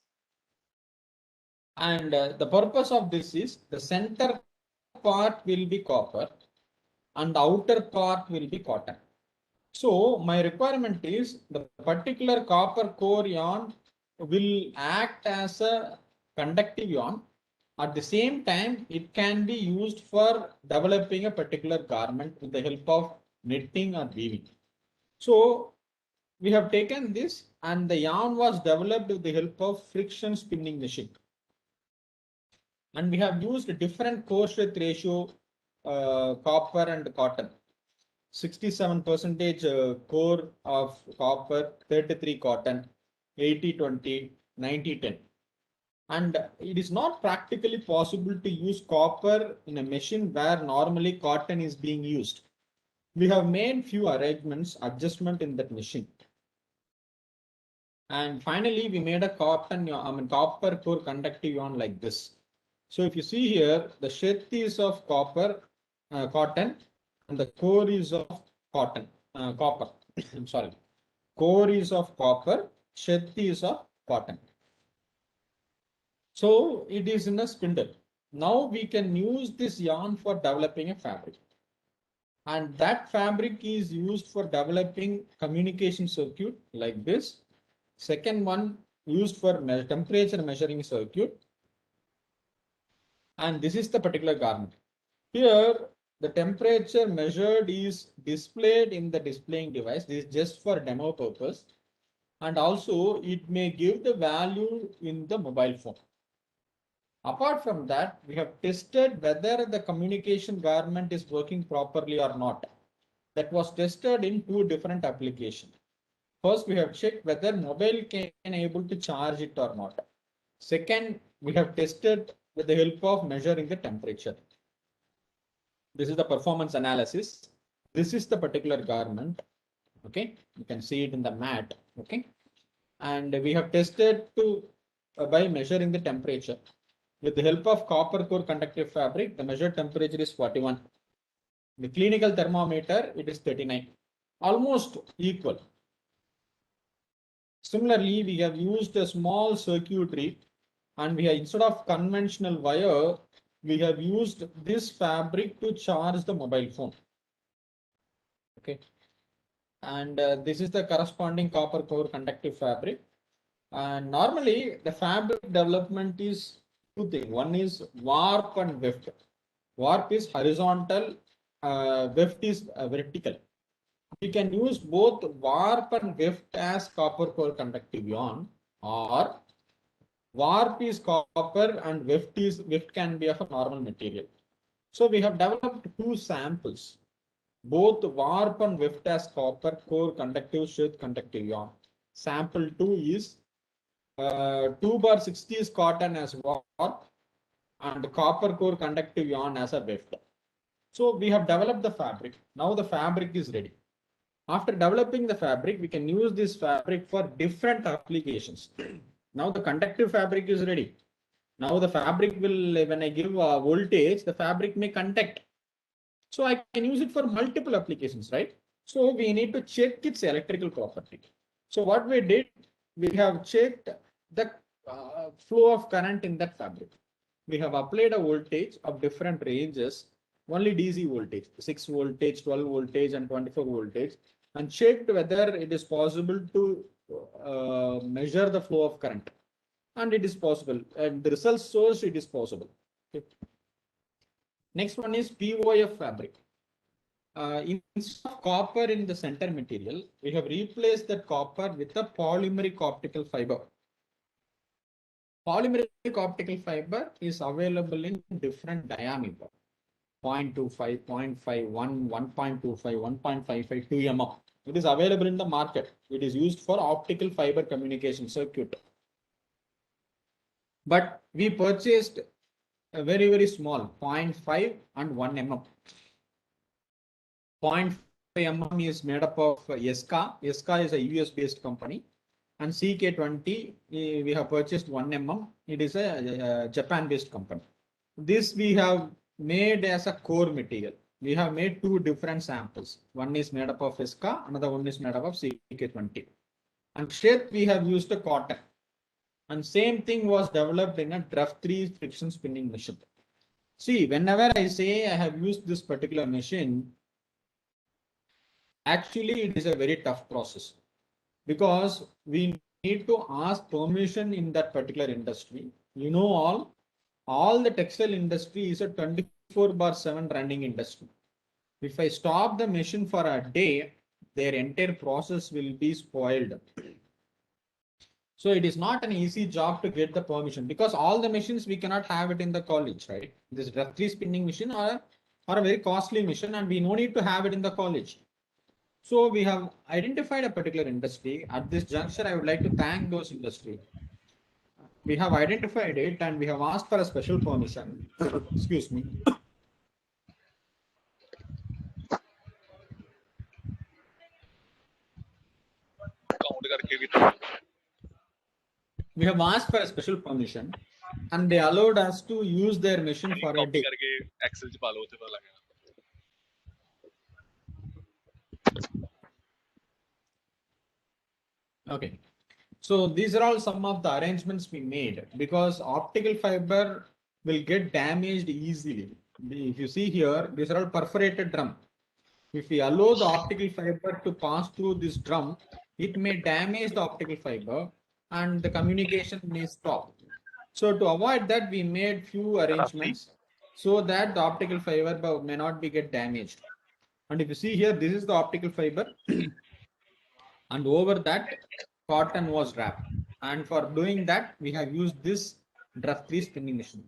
And the purpose of this is the center part will be copper and the outer part will be cotton. So my requirement is the particular copper core yarn will act as a conductive yarn At the same time, it can be used for developing a particular garment with the help of knitting or weaving. So we have taken this, and the yarn was developed with the help of friction spinning machine. And we have used a different core strength ratio, copper and cotton. 67% core of copper, 33 cotton, 80-20, 90-10. And it is not practically possible to use copper in a machine where normally cotton is being used. We have made few adjustment in that machine. And finally, we made a copper core conductive yarn like this. So if you see here, the sheath is of copper, cotton, and the core is of cotton, copper. I'm sorry. Core is of copper, sheath is of cotton. So it is in a spindle. Now we can use this yarn for developing a fabric. And that fabric is used for developing communication circuit like this. Second one used for temperature measuring circuit. And this is the particular garment. Here, the temperature measured is displayed in the displaying device. This is just for demo purpose. And also it may give the value in the mobile phone. Apart from that, we have tested whether the communication garment is working properly or not. That was tested in two different applications. First, we have checked whether mobile can able to charge it or not. Second, we have tested with the help of measuring the temperature. This is the performance analysis. This is the particular garment. Okay, you can see it in the mat. Okay, and we have tested to by measuring the temperature. With the help of copper core conductive fabric, the measured temperature is 41. The clinical thermometer, it is 39, almost equal. Similarly, we have used a small circuitry, and we have, instead of conventional wire, we have used this fabric to charge the mobile phone. Okay, and this is the corresponding copper core conductive fabric. And normally the fabric development is two things. One is warp and weft. Warp is horizontal, weft is vertical. We can use both warp and weft as copper core conductive yarn, or warp is copper and weft can be of a normal material. So we have developed two samples, both warp and weft as copper core conductive sheath conductive yarn. Sample 2 is 2/60 is cotton as warp and copper core conductive yarn as a weft. So we have developed the fabric. Now the fabric is ready. After developing the fabric, we can use this fabric for different applications. Now the conductive fabric is ready. Now the fabric will, when I give voltage, the fabric may conduct. So I can use it for multiple applications, right? So we need to check its electrical property. So what we did, we have checked the flow of current in that fabric. We have applied a voltage of different ranges, only DC voltage, 6 voltage, 12 voltage, and 24 voltage, and checked whether it is possible to measure the flow of current. And it is possible, and the results shows it is possible. Okay. Next one is POF fabric. Instead of copper in the center material, we have replaced that copper with a polymeric optical fiber. Polymeric optical fiber is available in different diameter, 0.25, 0.51, 1.25, 1.55, 2 mm. It is available in the market. It is used for optical fiber communication circuit. But we purchased a very, very small 0.5 and 1 mm. 0.5 mm is made up of ESCA. ESCA is a US based company. And CK20, we have purchased 1 mm. It is a Japan based company. This we have made as a core material. We have made two different samples. One is made up of ESCA, another one is made up of CK20. And sheath we have used a cotton. And same thing was developed in a DREF3 friction spinning machine. See, whenever I say I have used this particular machine, actually it is a very tough process, because we need to ask permission in that particular industry. You know, all the textile industry is a 24/7 running industry. If I stop the machine for a day, their entire process will be spoiled. So it is not an easy job to get the permission, because all the machines we cannot have it in the college, right? This roughly spinning machine or a very costly machine, and we no need to have it in the college. So we have identified a particular industry. At this juncture, I would like to thank those industry. We have identified it and we have asked for a special permission. Excuse me. We have asked for a special permission and they allowed us to use their machine for a day. Okay. So these are all some of the arrangements we made, because optical fiber will get damaged easily. If you see here, these are all perforated drum. If we allow the optical fiber to pass through this drum, it may damage the optical fiber and the communication may stop. So to avoid that, we made few arrangements so that the optical fiber may not be get damaged. And if you see here, this is the optical fiber and over that cotton was wrapped. And for doing that, we have used this draft-free spinning machine.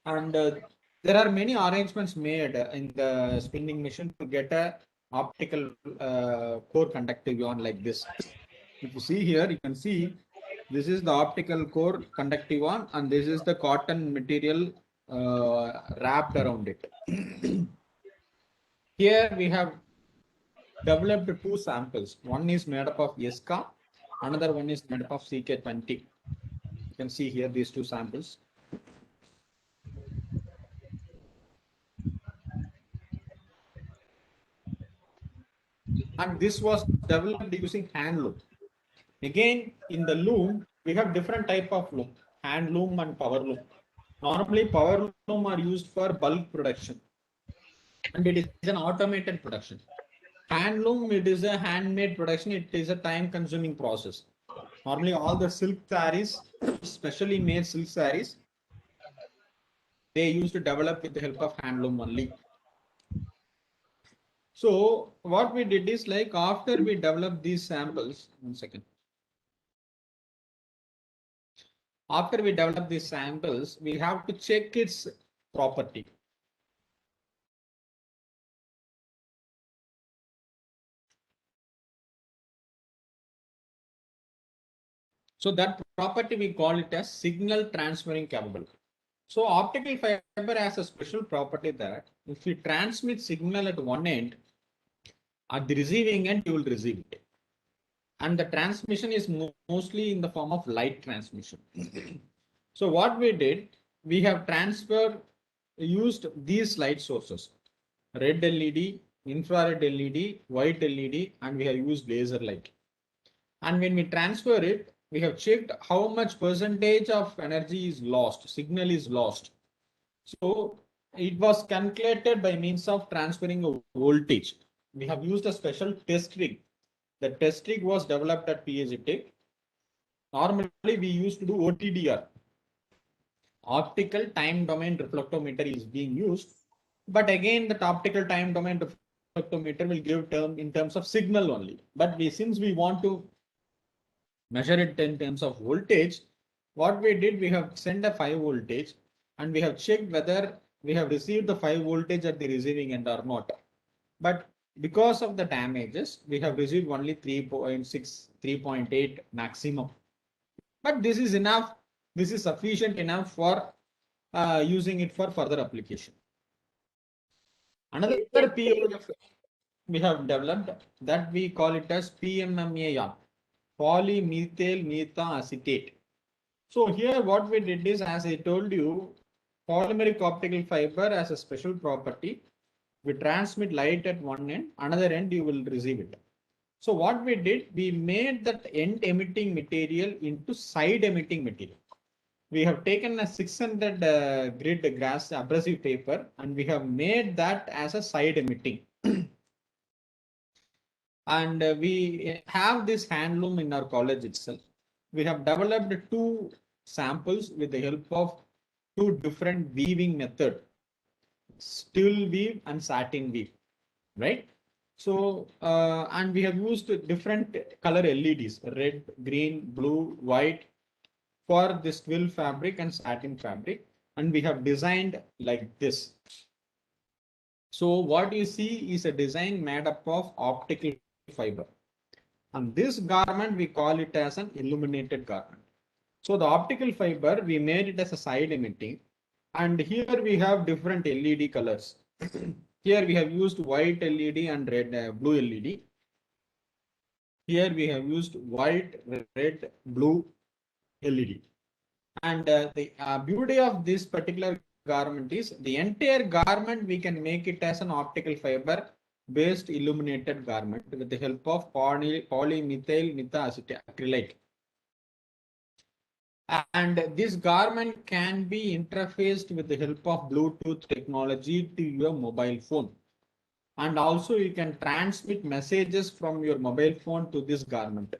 And there are many arrangements made in the spinning machine to get a optical core conductive yarn like this. If you see here, you can see this is the optical core conductive yarn and this is the cotton material wrapped around it. Here we have developed two samples. One is made up of ESCA, another one is made up of CK20. You can see here these two samples. And this was developed using hand loom. Again, in the loom, we have different type of loom, hand loom and power loom. Normally, power loom are used for bulk production, and it is an automated production. Hand loom, it is a handmade production. It is a time-consuming process. Normally, all the silk sarees, specially made silk sarees, they used to develop with the help of hand loom only. So what we did is, like, after we developed these samples, one second. After we develop these samples, we have to check its property. So that property we call it as signal transferring capable. So optical fiber has a special property that if we transmit signal at one end, at the receiving end, you will receive it. And the transmission is mostly in the form of light transmission. So what we did, we have used these light sources, red LED, infrared LED, white LED, and we have used laser light. And when we transfer it, we have checked how much percentage of energy is lost, signal is lost. So it was calculated by means of transferring a voltage. We have used a special test rig. The test rig was developed at PAG Tech. Normally, we used to do OTDR. Optical time domain reflectometer is being used. But again, the optical time domain reflectometer will give term in terms of signal only. But since we want to measure it in terms of voltage, what we did, we have sent a 5 voltage and we have checked whether we have received the 5 voltage at the receiving end or not. But because of the damages, we have received only 3.6, 3.8 maximum. But this is enough. This is sufficient enough for using it for further application. Another POF we have developed that we call it as PMMA, polymethyl metha acetate. So here what we did is, as I told you, polymeric optical fiber has a special property. We transmit light at one end, another end you will receive it. So what we did, we made that end emitting material into side emitting material. We have taken a 600 grid grass abrasive paper and we have made that as a side emitting. And we have this hand loom in our college itself. We have developed two samples with the help of two different weaving method, steel weave and satin weave, right? So, and we have used different color LEDs, red, green, blue, white for this twill fabric and satin fabric. And we have designed like this. So what you see is a design made up of optical fiber. And this garment, we call it as an illuminated garment. So the optical fiber, we made it as a side emitting. And here we have different LED colors. Here we have used white LED and red, blue LED. Here we have used white, red, blue LED. And the beauty of this particular garment is the entire garment we can make it as an optical fiber based illuminated garment with the help of polymethyl methacetylate acrylate. And this garment can be interfaced with the help of Bluetooth technology to your mobile phone. And also you can transmit messages from your mobile phone to this garment.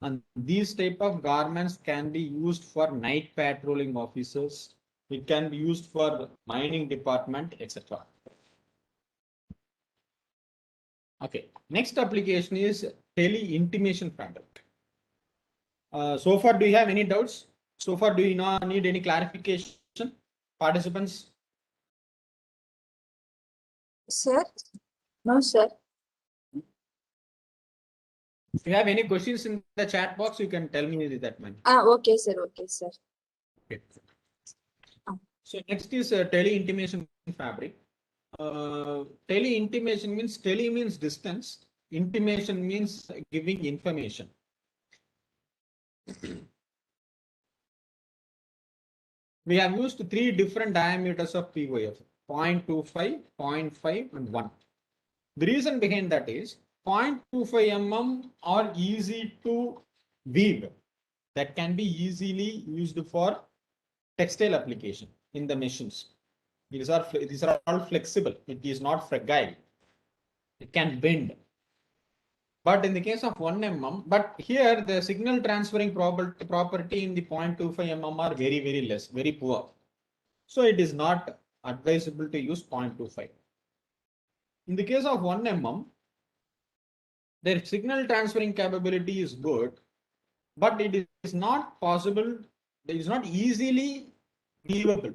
And these type of garments can be used for night patrolling officers. It can be used for mining department, etc. Okay, next application is tele-intimation fabric. So far, do you have any doubts? So far, do you not need any clarification, participants? Sir? No, sir. If you have any questions in the chat box, you can tell me that man. Okay, sir. Okay, sir. Okay. So next is tele-intimation fabric. Tele-intimation means tele means distance. Intimation means giving information. We have used three different diameters of POF, 0.25, 0.5 and 1. The reason behind that is 0.25 mm are easy to weave. That can be easily used for textile application in the machines. These are all flexible. It is not fragile. It can bend. But in the case of 1 mm, but here the signal transferring property in the 0.25 mm are very, very less, very poor. So it is not advisable to use 0.25. In the case of 1 mm, their signal transferring capability is good, but it is not possible, it is not easily weavable.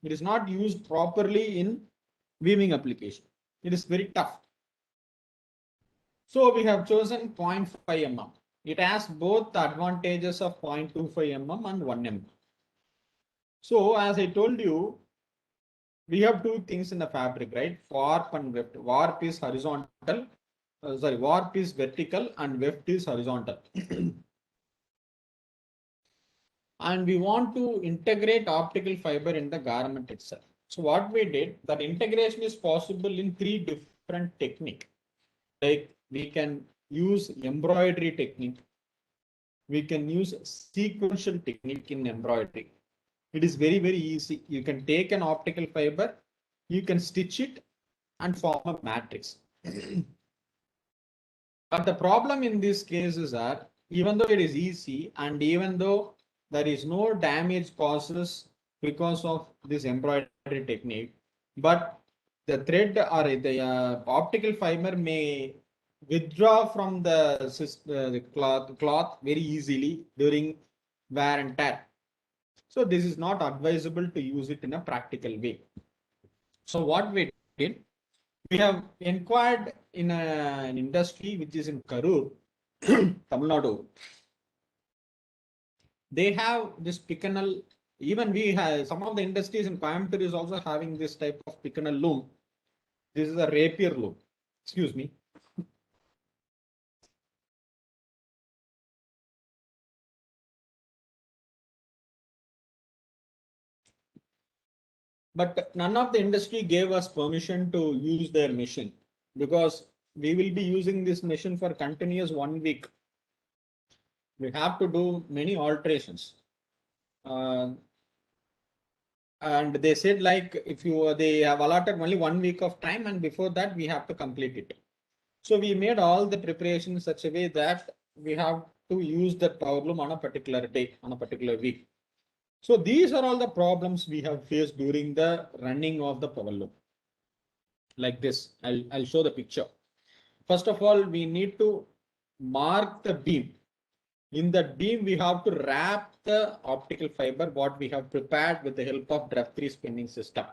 It is not used properly in weaving application. It is very tough. So we have chosen 0.5 mm. It has both the advantages of 0.25 mm and 1 mm. So as I told you, we have two things in the fabric, right? Warp and weft. Warp is horizontal. Warp is vertical and weft is horizontal. And we want to integrate optical fiber in the garment itself. So what we did, that integration is possible in three different techniques. Like we can use embroidery technique. We can use sequential technique in embroidery. It is very, very easy. You can take an optical fiber, you can stitch it and form a matrix. But the problem in these cases are, even though it is easy and even though there is no damage causes because of this embroidery technique, but the thread or the optical fiber may withdraw from the cloth very easily during wear and tear. So this is not advisable to use it in a practical way. So what we did, we have inquired in an industry which is in Karur, Tamil Nadu. They have this picanal. Even we have some of the industries in Coimbatore is also having this type of picanal loom. This is a rapier loom. Excuse me. But none of the industry gave us permission to use their machine because we will be using this machine for continuous 1 week. We have to do many alterations. And they said like if they have allotted only 1 week of time and before that we have to complete it. So we made all the preparation in such a way that we have to use the power loom on a particular day, on a particular week. So these are all the problems we have faced during the running of the power loom. Like this, I'll show the picture. First of all, we need to mark the beam. In that beam, we have to wrap the optical fiber, what we have prepared with the help of Draft3 spinning system.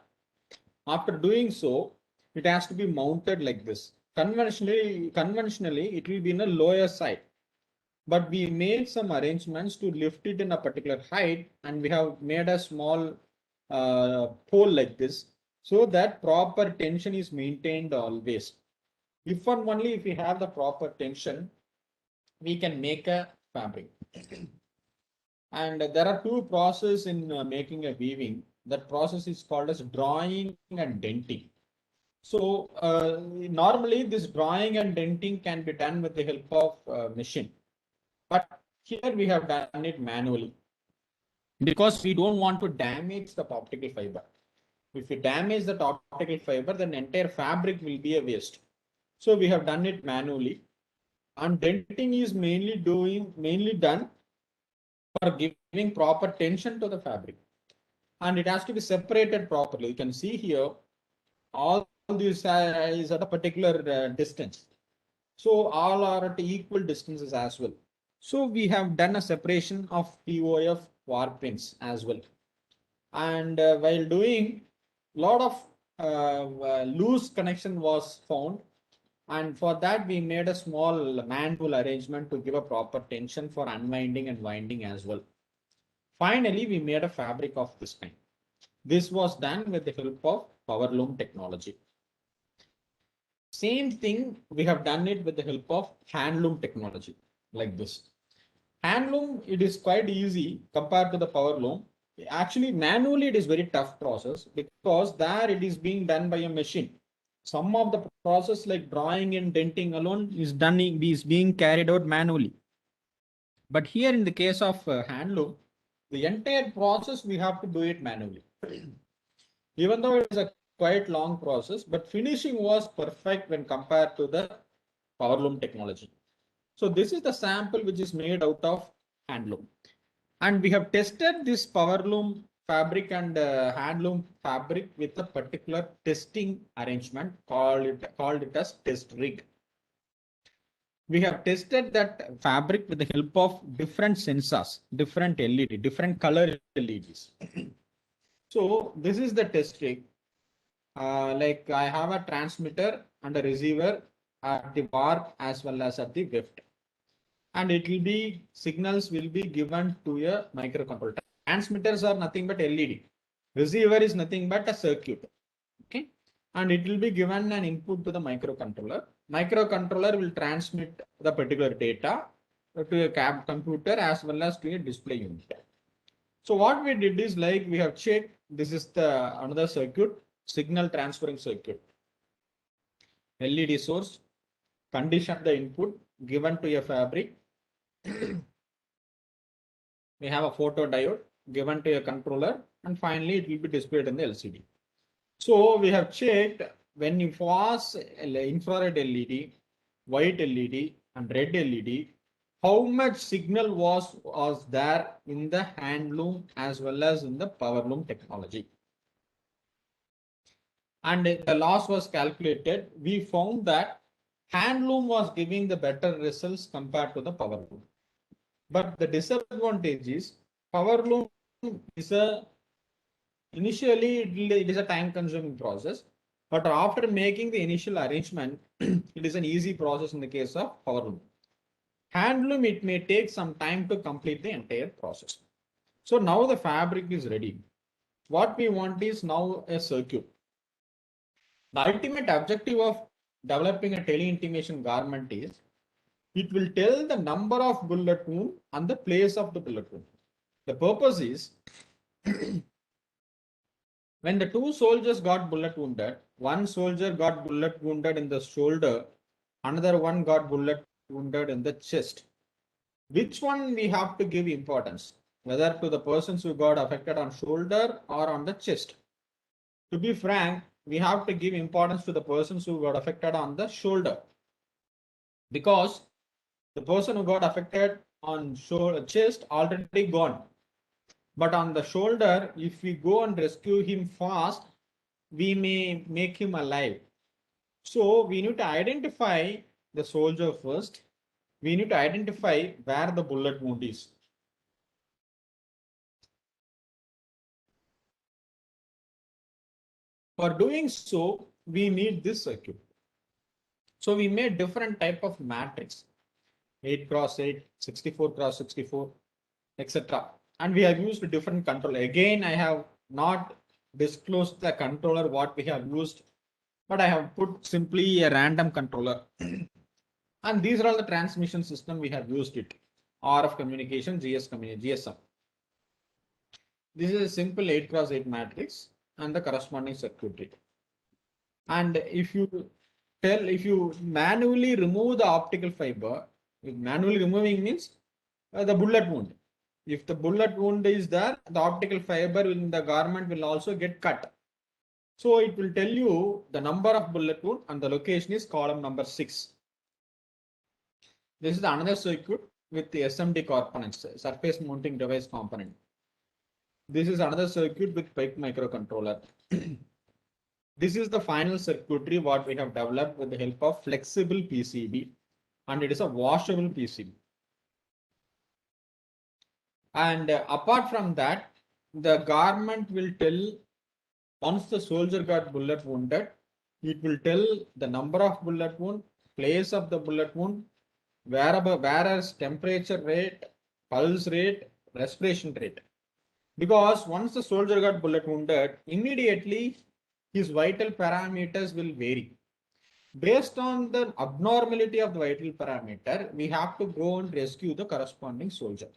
After doing so, it has to be mounted like this. Conventionally, it will be in a lower side, but we made some arrangements to lift it in a particular height, and we have made a small pole like this, so that proper tension is maintained always. If and only if we have the proper tension, we can make a fabric. And there are two processes in making a weaving. That process is called as drawing and denting. So normally this drawing and denting can be done with the help of machine. But here we have done it manually because we don't want to damage the optical fiber. If we damage the optical fiber, then entire fabric will be a waste. So we have done it manually. And denting is mainly done for giving proper tension to the fabric. And it has to be separated properly. You can see here, all this is at a particular distance. So all are at equal distances as well. So we have done a separation of POF warp pins as well. And while doing, lot of loose connection was found. And for that, we made a small manual arrangement to give a proper tension for unwinding and winding as well. Finally, we made a fabric of this kind. This was done with the help of power loom technology. Same thing, we have done it with the help of hand loom technology, like this. Hand loom, it is quite easy compared to the power loom. Actually, manually, it is very tough process because there it is being done by a machine. Some of the process like drawing and denting alone is being carried out manually. But here in the case of hand loom, the entire process we have to do it manually. Even though it is a quite long process, but finishing was perfect when compared to the power loom technology. So this is the sample which is made out of hand loom. And we have tested this power loom fabric and hand loom fabric with a particular testing arrangement called it as test rig. We have tested that fabric with the help of different sensors, different LED, different color LEDs. So this is the test rig. Like I have a transmitter and a receiver at the warp as well as at the weft. And it will be signals will be given to a microcontroller. Transmitters are nothing but LED. Receiver is nothing but a circuit. Okay. And it will be given an input to the microcontroller. Microcontroller will transmit the particular data to a computer as well as to a display unit. So what we did is like we have checked, this is the another circuit, signal transferring circuit. LED source, condition the input given to a fabric. We have a photodiode given to a controller, and finally it will be displayed in the LCD. So we have checked when you was infrared LED, white LED, and red LED, how much signal was there in the hand loom as well as in the power loom technology. And the loss was calculated. We found that hand loom was giving the better results compared to the power loom. But the disadvantage is power loom is initially it is a time consuming process, but after making the initial arrangement, it is an easy process in the case of power loom. Hand loom, it may take some time to complete the entire process. So now the fabric is ready. What we want is now a circuit. The ultimate objective of developing a teleintimation garment is it will tell the number of bullet wound and the place of the bullet wound. The purpose is when the two soldiers got bullet wounded, one soldier got bullet wounded in the shoulder, another one got bullet wounded in the chest. Which one we have to give importance? Whether to the persons who got affected on shoulder or on the chest? To be frank, we have to give importance to the persons who got affected on the shoulder, because the person who got affected on chest already gone. But on the shoulder, if we go and rescue him fast, we may make him alive. So we need to identify the soldier first. We need to identify where the bullet wound is. For doing so, we need this circuit. So we made different type of matrix, 8 cross 8, 64 cross 64, etc. And we have used different controller. Again, I have not disclosed the controller what we have used, but I have put simply a random controller. And these are all the transmission system we have used it. RF communication, GSM. This is a simple 8 cross 8 matrix and the corresponding circuitry. And if you manually remove the optical fiber, manually removing means the bullet wound. If the bullet wound is there, the optical fiber in the garment will also get cut. So it will tell you the number of bullet wound and the location is column number 6. This is another circuit with the SMD components, surface mounting device component. This is another circuit with PIC microcontroller. This is the final circuitry what we have developed with the help of flexible PCB, and it is a washable PCB. And apart from that, the garment will tell, once the soldier got bullet wounded, it will tell the number of bullet wound, place of the bullet wound, whereas temperature rate, pulse rate, respiration rate. Because once the soldier got bullet wounded, immediately his vital parameters will vary. Based on the abnormality of the vital parameter, we have to go and rescue the corresponding soldier.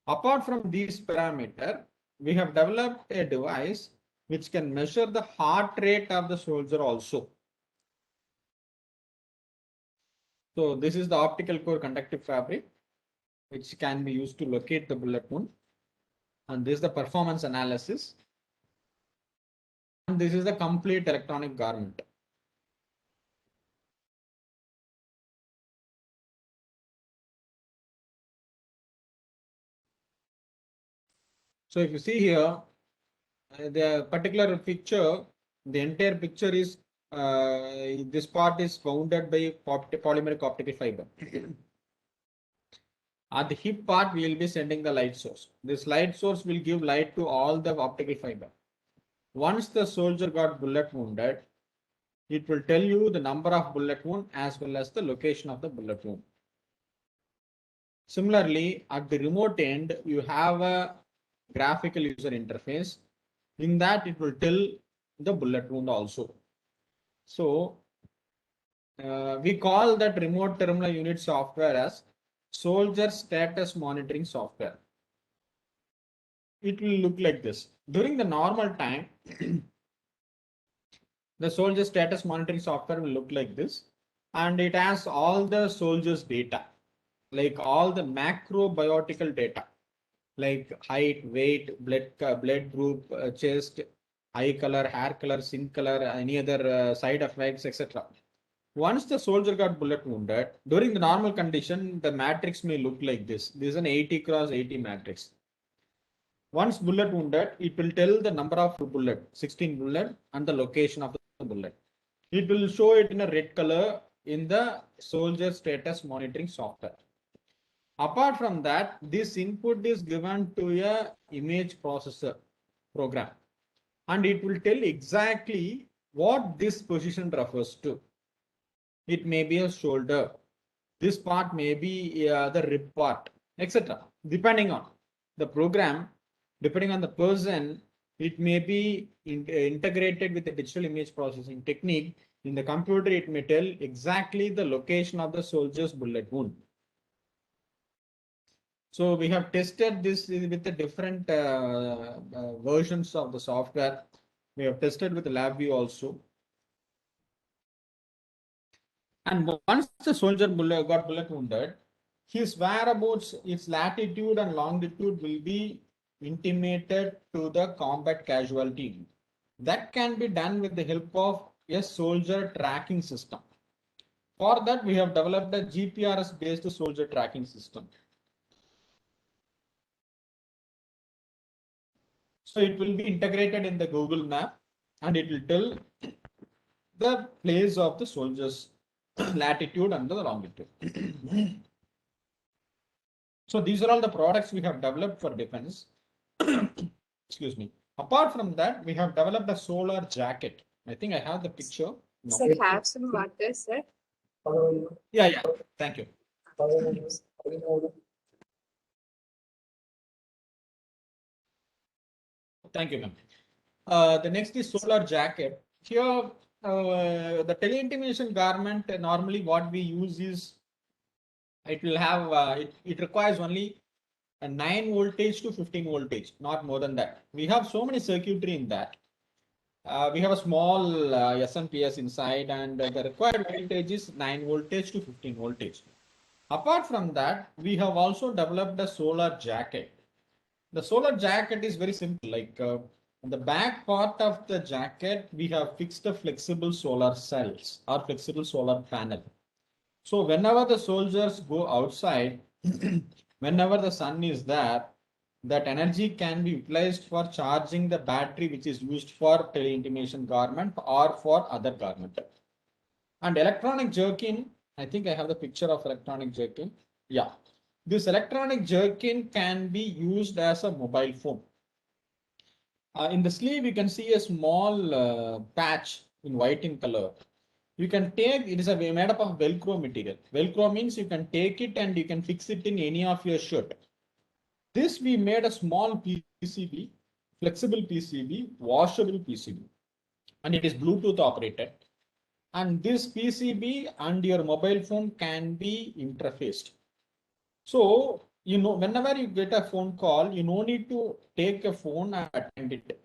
Apart from these parameters, we have developed a device which can measure the heart rate of the soldier also. So this is the optical core conductive fabric, which can be used to locate the bullet wound. And this is the performance analysis. And this is the complete electronic garment. So if you see here, the particular picture, the entire picture is, this part is bounded by polymeric optical fiber. At the hip part, we will be sending the light source. This light source will give light to all the optical fiber. Once the soldier got bullet wounded, it will tell you the number of bullet wound as well as the location of the bullet wound. Similarly, at the remote end, you have a graphical user interface. In that, it will tell the bullet wound also. So we call that remote terminal unit software as soldier status monitoring software. It will look like this. During the normal time, the soldier status monitoring software will look like this, and it has all the soldiers data, like all the macrobiotical data, like height, weight, blood group, chest, eye color, hair color, skin color, any other side effects, etc. Once the soldier got bullet wounded, during the normal condition, the matrix may look like this. This is an 80 cross 80 matrix. Once bullet wounded, it will tell the number of bullet, 16 bullet, and the location of the bullet. It will show it in a red color in the soldier status monitoring software. Apart from that, this input is given to a image processor program, and it will tell exactly what this position refers to. It may be a shoulder. This part may be the rib part, etc. Depending on the program, depending on the person, it may be integrated with the digital image processing technique. In the computer, it may tell exactly the location of the soldier's bullet wound. So we have tested this with the different versions of the software. We have tested with the LabVIEW also. And once the soldier got bullet wounded, his whereabouts, its latitude and longitude will be intimated to the combat casualty. That can be done with the help of a soldier tracking system. For that, we have developed a GPRS based soldier tracking system. So it will be integrated in the Google map and it will tell the place of the soldiers latitude and the longitude. So these are all the products we have developed for defense. Excuse me. Apart from that, we have developed a solar jacket. I think I have the picture. No. Sir, have some water, sir. Yeah. Thank you. Thank you, ma'am. The next is solar jacket. Here, the teleintimation garment, normally what we use is, it will have, it requires only a 9 voltage to 15 voltage, not more than that. We have so many circuitry in that. We have a small SNPS inside, and the required voltage is 9 voltage to 15 voltage. Apart from that, we have also developed a solar jacket. The solar jacket is very simple. Like on the back part of the jacket, we have fixed the flexible solar cells or flexible solar panel. So whenever the soldiers go outside, whenever the sun is there, that energy can be utilized for charging the battery, which is used for teleintimation garment or for other garment. And electronic jerkin, I think I have the picture of electronic jerkin. Yeah, this electronic jerkin can be used as a mobile phone. In the sleeve, you can see a small patch in white in color. You can take, it is made up of Velcro material. Velcro means you can take it and you can fix it in any of your shirt. This we made a small PCB, flexible PCB, washable PCB, and it is Bluetooth operated. And this PCB and your mobile phone can be interfaced. So, whenever you get a phone call, you no need to take a phone and attend it.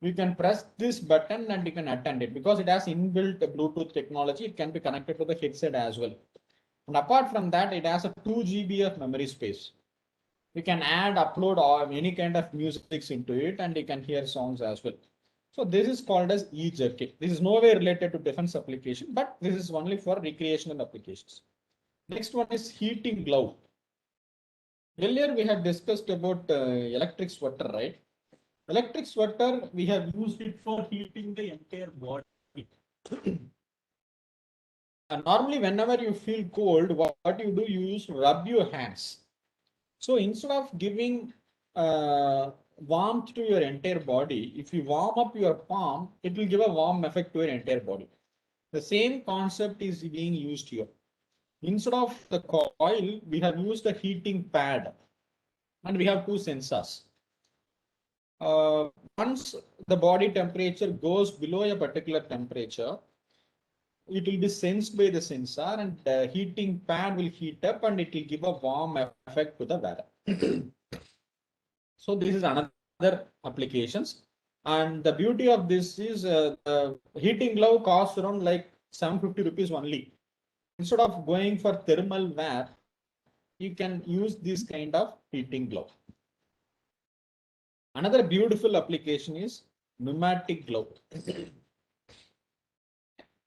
You can press this button and you can attend it because it has inbuilt Bluetooth technology. It can be connected to the headset as well. And apart from that, it has a 2 GB of memory space. You can add, upload any kind of music into it, and you can hear songs as well. So this is called as e-jerkin. This is nowhere related to defense application, but this is only for recreational applications. Next one is heating glove. Earlier we had discussed about electric sweater, right? Electric sweater, we have used it for heating the entire body. And normally, whenever you feel cold, what you do, you use rub your hands. So instead of giving warmth to your entire body, if you warm up your palm, it will give a warm effect to your entire body. The same concept is being used here. Instead of the coil, we have used a heating pad, and we have two sensors. Once the body temperature goes below a particular temperature, it will be sensed by the sensor, and the heating pad will heat up and it will give a warm effect to the wearer. So this is another applications. And the beauty of this is the heating glove costs around like 750 rupees only. Instead of going for thermal wear, you can use this kind of heating glove. Another beautiful application is pneumatic glove.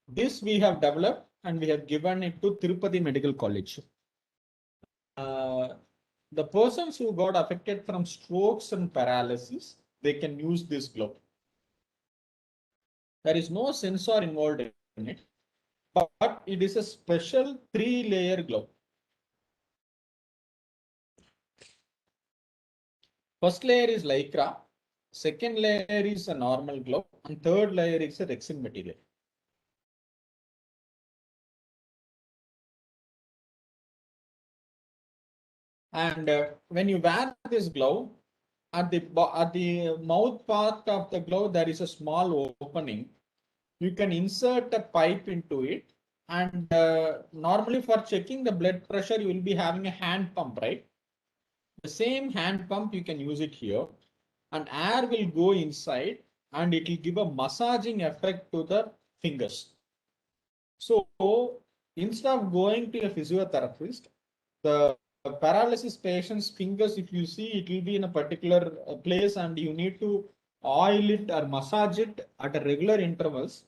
This we have developed and we have given it to Tirupati Medical College. The persons who got affected from strokes and paralysis, they can use this glove. There is no sensor involved in it, but it is a special 3-layer glove. First layer is Lycra, second layer is a normal glove, and third layer is a Rexin material. And when you wear this glove, at the mouth part of the glove, there is a small opening. You can insert a pipe into it. And normally for checking the blood pressure, you will be having a hand pump, right? The same hand pump, you can use it here. And air will go inside and it will give a massaging effect to the fingers. So instead of going to a physiotherapist, the paralysis patient's fingers, if you see, it will be in a particular place and you need to oil it or massage it at a regular intervals.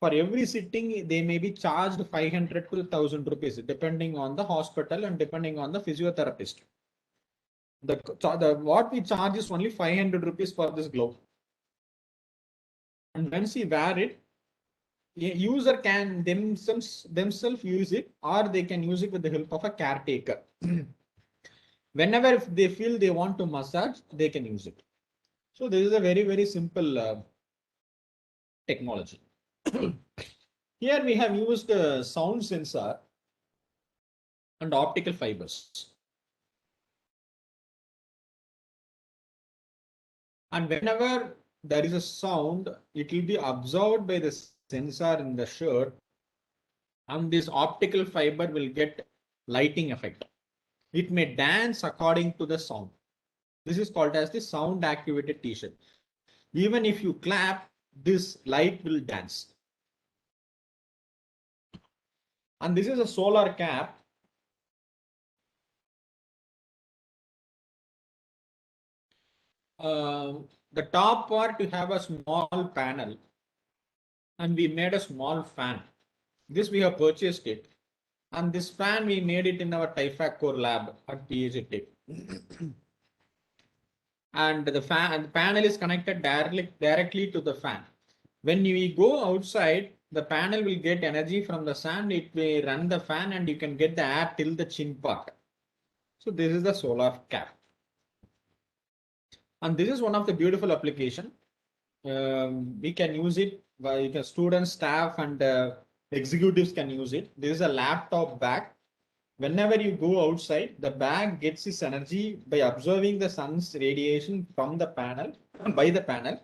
For every sitting, they may be charged 500 to 1000 rupees, depending on the hospital and depending on the physiotherapist. The what we charge is only 500 rupees for this glove. And once you wear it, a user can themselves use it, or they can use it with the help of a caretaker. Whenever if they feel they want to massage, they can use it. So this is a very, very simple technology. Here we have used sound sensor and optical fibers. And whenever there is a sound, it will be absorbed by the sensor in the shirt, and this optical fiber will get lighting effect. It may dance according to the sound. This is called as the sound activated t-shirt. Even if you clap, this light will dance. And this is a solar cap. The top part, you have a small panel, and we made a small fan. This we have purchased it. And this fan, we made it in our TIFAC core lab at PhD Tech. And the panel is connected directly to the fan. When we go outside, the panel will get energy from the sun. It will run the fan, and you can get the air till the chin part. So this is the solar cap. And this is one of the beautiful application. We can use it by students, staff, and executives can use it. This is a laptop bag. Whenever you go outside, the bag gets its energy by observing the sun's radiation from the panel, by the panel,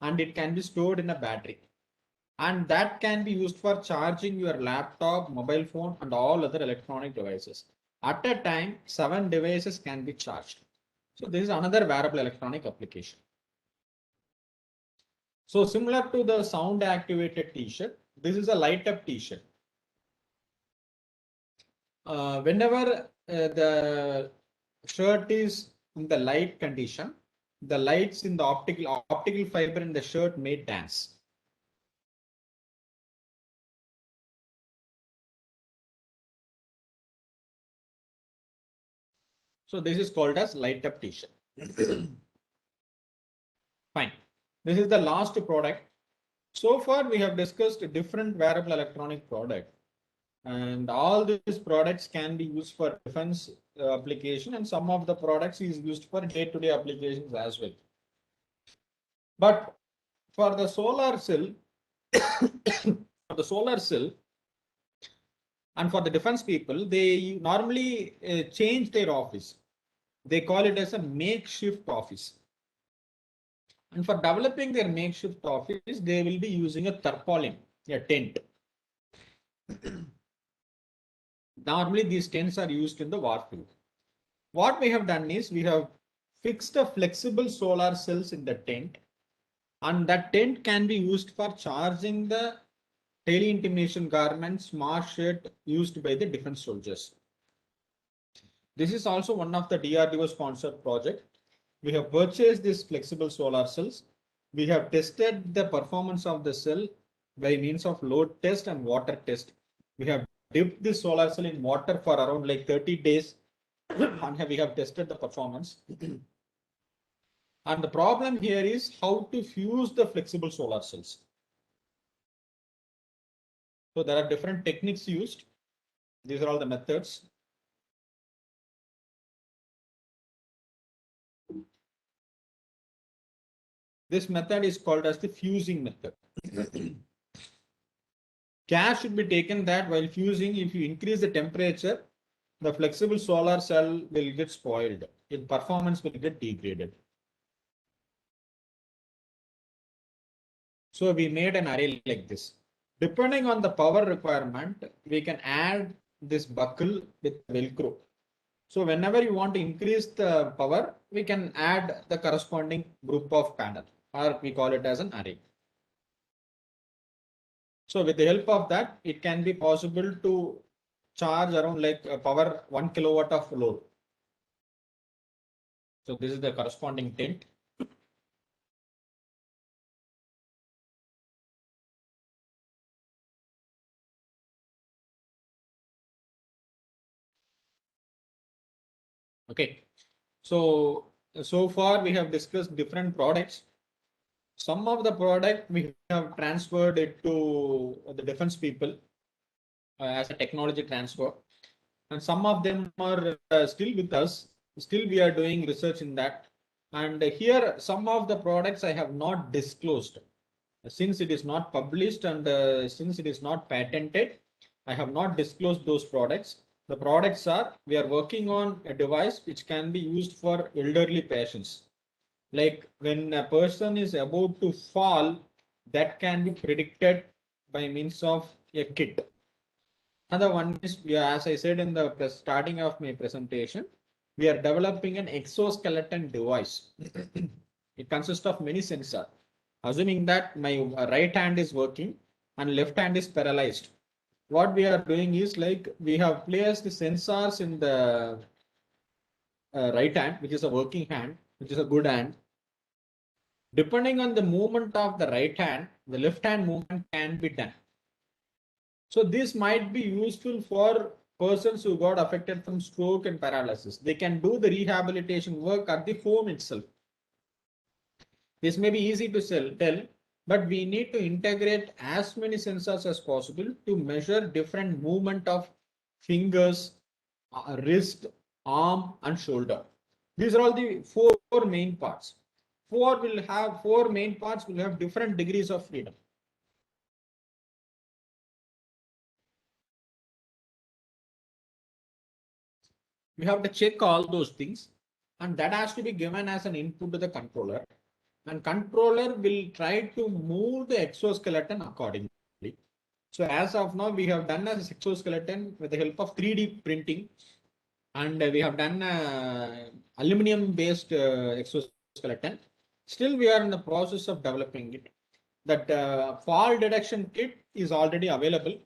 and it can be stored in a battery. And that can be used for charging your laptop, mobile phone, and all other electronic devices. At a time, 7 devices can be charged. So this is another wearable electronic application. So similar to the sound activated t-shirt, this is a light up t-shirt. Whenever the shirt is in the light condition, the lights in the optical fiber in the shirt may dance. So this is called as light up t-shirt. Fine. This is the last product. So far we have discussed different wearable electronic product, and all these products can be used for defense application, and some of the products is used for day-to-day applications as well. But for the solar cell, for the solar cell, and for the defense people, they normally change their office. They call it as a makeshift office. And for developing their makeshift office, they will be using a tarpaulin, a tent. Normally, these tents are used in the warfield. What we have done is we have fixed a flexible solar cells in the tent, and that tent can be used for charging the tele-intimation garment smart shirt used by the defense soldiers. This is also one of the DRDO sponsored project. We have purchased these flexible solar cells. We have tested the performance of the cell by means of load test and water test. We have dipped the solar cell in water for around like 30 days and we have tested the performance. And the problem here is how to fuse the flexible solar cells. So there are different techniques used. These are all the methods. This method is called as the fusing method. Care should be taken that while fusing, if you increase the temperature, the flexible solar cell will get spoiled. Its performance will get degraded. So we made an array like this. Depending on the power requirement, we can add this buckle with Velcro. So whenever you want to increase the power, we can add the corresponding group of panel, or we call it as an array. So with the help of that, it can be possible to charge around like a power 1 kilowatt of load. So this is the corresponding tent. Okay. So far we have discussed different products. Some of the product we have transferred it to the defense people as a technology transfer, and some of them are still with us. Still, we are doing research in that. And here, some of the products I have not disclosed since it is not published and since it is not patented. I have not disclosed those products. The products are, we are working on a device which can be used for elderly patients. Like when a person is about to fall, that can be predicted by means of a kit. Another one is, as I said in the starting of my presentation, we are developing an exoskeleton device. It consists of many sensors. Assuming that my right hand is working and left hand is paralyzed, what we are doing is like we have placed the sensors in the right hand, which is a working hand, which is a good hand. Depending on the movement of the right hand, the left hand movement can be done. So this might be useful for persons who got affected from stroke and paralysis. They can do the rehabilitation work at the home itself. This may be easy to tell, but we need to integrate as many sensors as possible to measure different movement of fingers, wrist, arm, and shoulder. These are all the four main parts. Four main parts will have different degrees of freedom. We have to check all those things, and that has to be given as an input to the controller, and controller will try to move the exoskeleton accordingly. So as of now, we have done an exoskeleton with the help of 3D printing, and we have done aluminum based exoskeleton. Still, we are in the process of developing it. That fall detection kit is already available,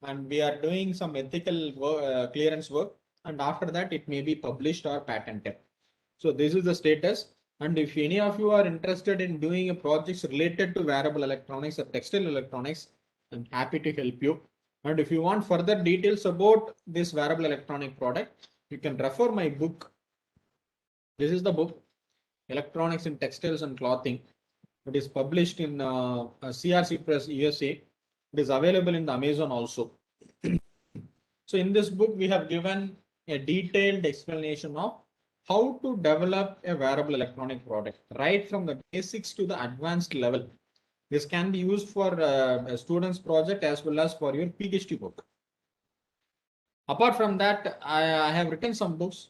and we are doing some ethical clearance work, and after that it may be published or patented. So this is the status. And if any of you are interested in doing a projects related to wearable electronics or textile electronics, I'm happy to help you. And if you want further details about this wearable electronic product, you can refer my book. This is the book, Electronics in Textiles and Clothing. It is published in CRC Press USA. It is available in the Amazon also. So in this book, we have given a detailed explanation of how to develop a wearable electronic product, right from the basics to the advanced level. This can be used for a student's project as well as for your PhD work. Apart from that, I have written some books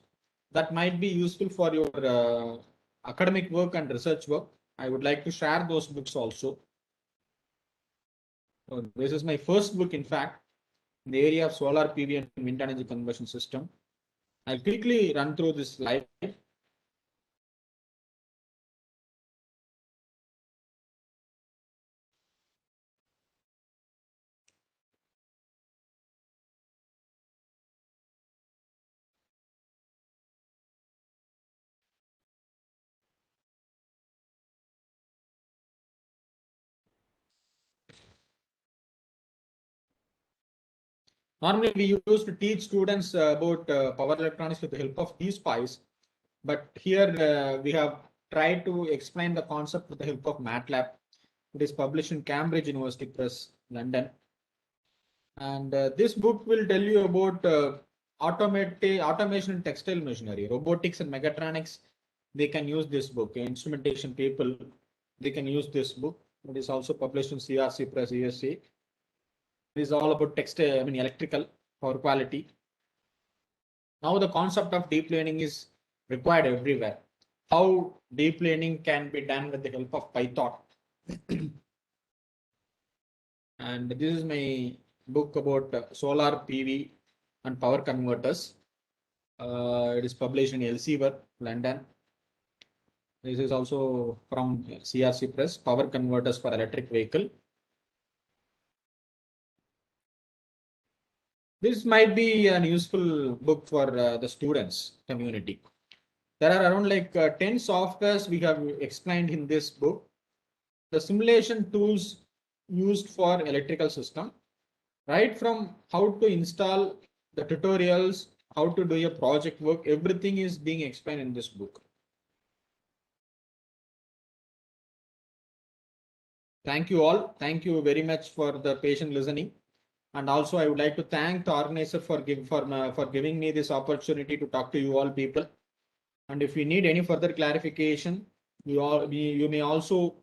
that might be useful for your academic work and research work. I would like to share those books also. So this is my first book, in fact, in the area of solar PV and wind energy conversion system. I'll quickly run through this slide. Normally, we used to teach students about power electronics with the help of DSpice, but here we have tried to explain the concept with the help of MATLAB. It is published in Cambridge University Press, London. And this book will tell you about automation in textile machinery, robotics and mechatronics. They can use this book. Instrumentation people, they can use this book. It is also published in CRC Press USA. It is all about textile, electrical power quality. Now the concept of deep learning is required everywhere. How deep learning can be done with the help of Python. And this is my book about solar PV and power converters. It is published in Elsevier, London. This is also from CRC Press, Power Converters for Electric Vehicle. This might be an useful book for the students community. There are around like 10 softwares we have explained in this book. The simulation tools used for electrical system, right from how to install the tutorials, how to do your project work. Everything is being explained in this book. Thank you all. Thank you very much for the patient listening. And also, I would like to thank the organizer for giving me this opportunity to talk to you all people. And if you need any further clarification, you may also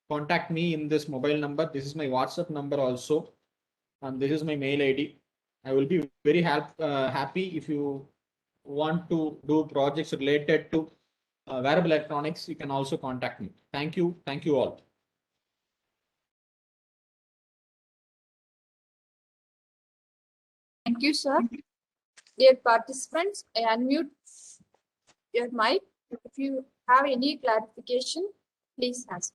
contact me in this mobile number. This is my WhatsApp number also, and this is my mail ID. I will be very happy if you want to do projects related to wearable electronics. You can also contact me. Thank you. Thank you all. Thank you, sir. Dear participants, I unmute your mic. If you have any clarification, please ask.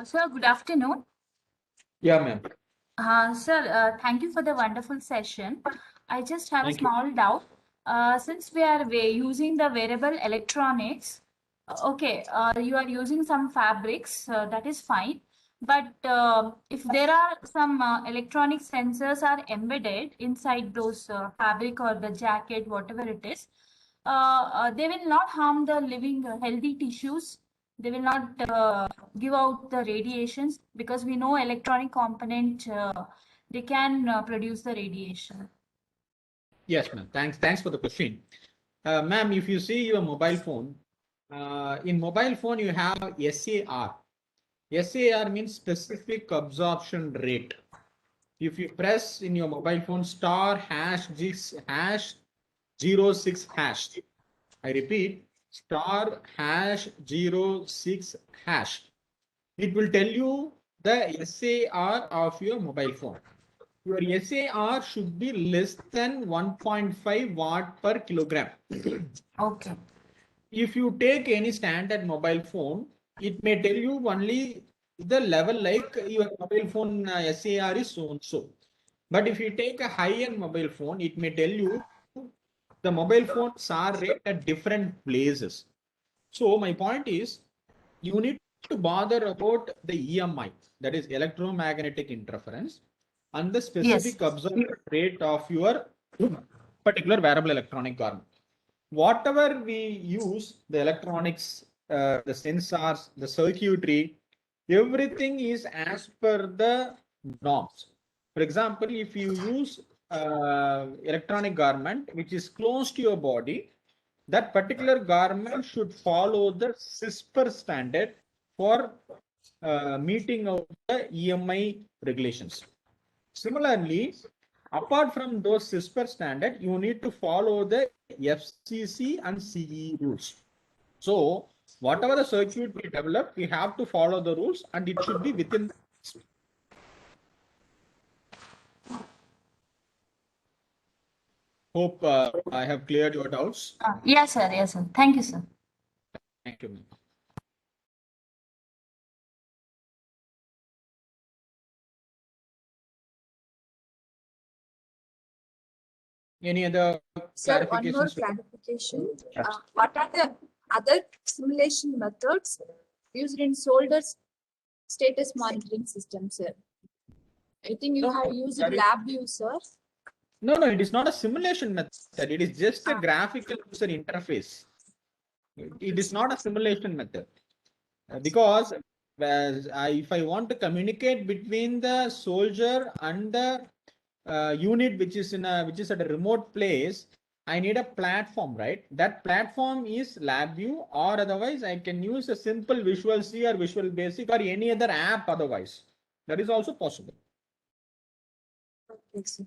Sir, good afternoon. Yeah, ma'am. Sir, thank you for the wonderful session. I just have a Thank you. small doubt. Since we are using the wearable electronics, okay, you are using some fabrics, that is fine. But if there are some electronic sensors are embedded inside those fabric or the jacket, whatever it is, they will not harm the living healthy tissues. They will not give out the radiations, because we know electronic component, they can produce the radiation. Yes, ma'am. Thanks for the question. Ma'am, if you see your mobile phone, in mobile phone you have SAR. SAR means specific absorption rate. If you press in your mobile phone star hash 06 hash, I repeat, star hash 06 hash, it will tell you the SAR of your mobile phone. Your SAR should be less than 1.5 watt per kilogram. Okay. If you take any standard mobile phone, it may tell you only the level, like your mobile phone SAR is so and so. But if you take a high-end mobile phone, it may tell you the mobile phone SAR rate at different places. So my point is, you need to bother about the EMI, that is electromagnetic interference, and the specific absorption rate of your particular wearable electronic garment. Whatever we use, the electronics, the sensors, the circuitry, everything is as per the norms. For example, if you use electronic garment which is close to your body, that particular garment should follow the CISPR standard for meeting of the EMI regulations. Similarly, apart from those CISPR standard, you need to follow the FCC and CE rules. So whatever the circuit we develop, we have to follow the rules, and it should be within the. Hope I have cleared your doubts. Yes, sir. Yes, sir. Thank you, sir. Thank you. Any other Sir, one more clarifications? clarification. What are the other simulation methods used in solder status monitoring system, sir? I think you have used LabVIEW, sir. No, it is not a simulation method. It is just a graphical user interface. It is not a simulation method. Because if I want to communicate between the soldier and the unit which is at a remote place, I need a platform, right? That platform is LabVIEW, or otherwise I can use a simple Visual C or Visual Basic or any other app otherwise. That is also possible. Okay, sir.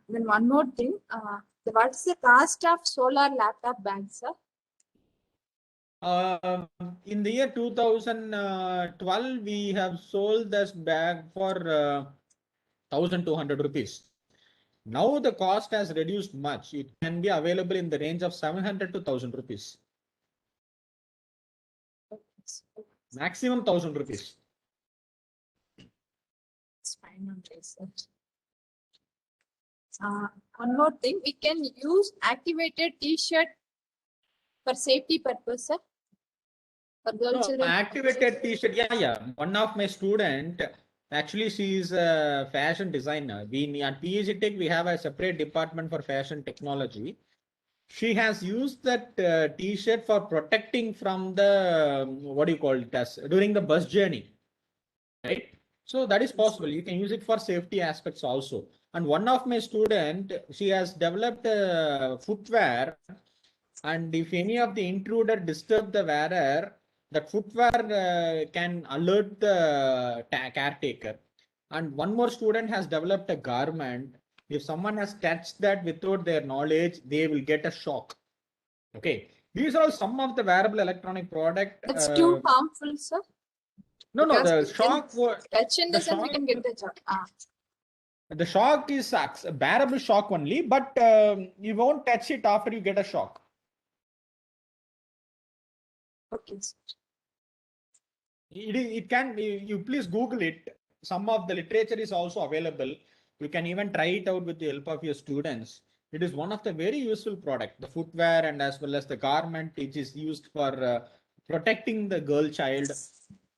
Then one more thing. What is the cost of solar laptop bag, sir? In the year 2012, we have sold this bag for 1,200 rupees. Now the cost has reduced much. It can be available in the range of 700 to 1,000 rupees. Maximum 1,000 rupees. fine on this. One more thing, we can use activated T-shirt for safety purpose, sir. For girl No, children. activated t-shirt. Yeah. One of my student, actually, she is a fashion designer. We at PG Tech, we have a separate department for fashion technology. She has used that t-shirt for protecting from the what do you call it as during the bus journey, right? So that is possible. You can use it for safety aspects also. And one of my student, she has developed footwear, and if any of the intruder disturb the wearer, that footwear can alert the caretaker. And one more student has developed a garment. If someone has touched that without their knowledge, they will get a shock. Okay, these are all some of the wearable electronic product. That's too harmful, sir. No, Because the we can shock. touch in The the sense we shock. can get the job. The shock is a bearable shock only, but you won't touch it after you get a shock. Okay. Sir. It can, you please Google it. Some of the literature is also available. You can even try it out with the help of your students. It is one of the very useful product, the footwear and as well as the garment, which is used for protecting the girl child.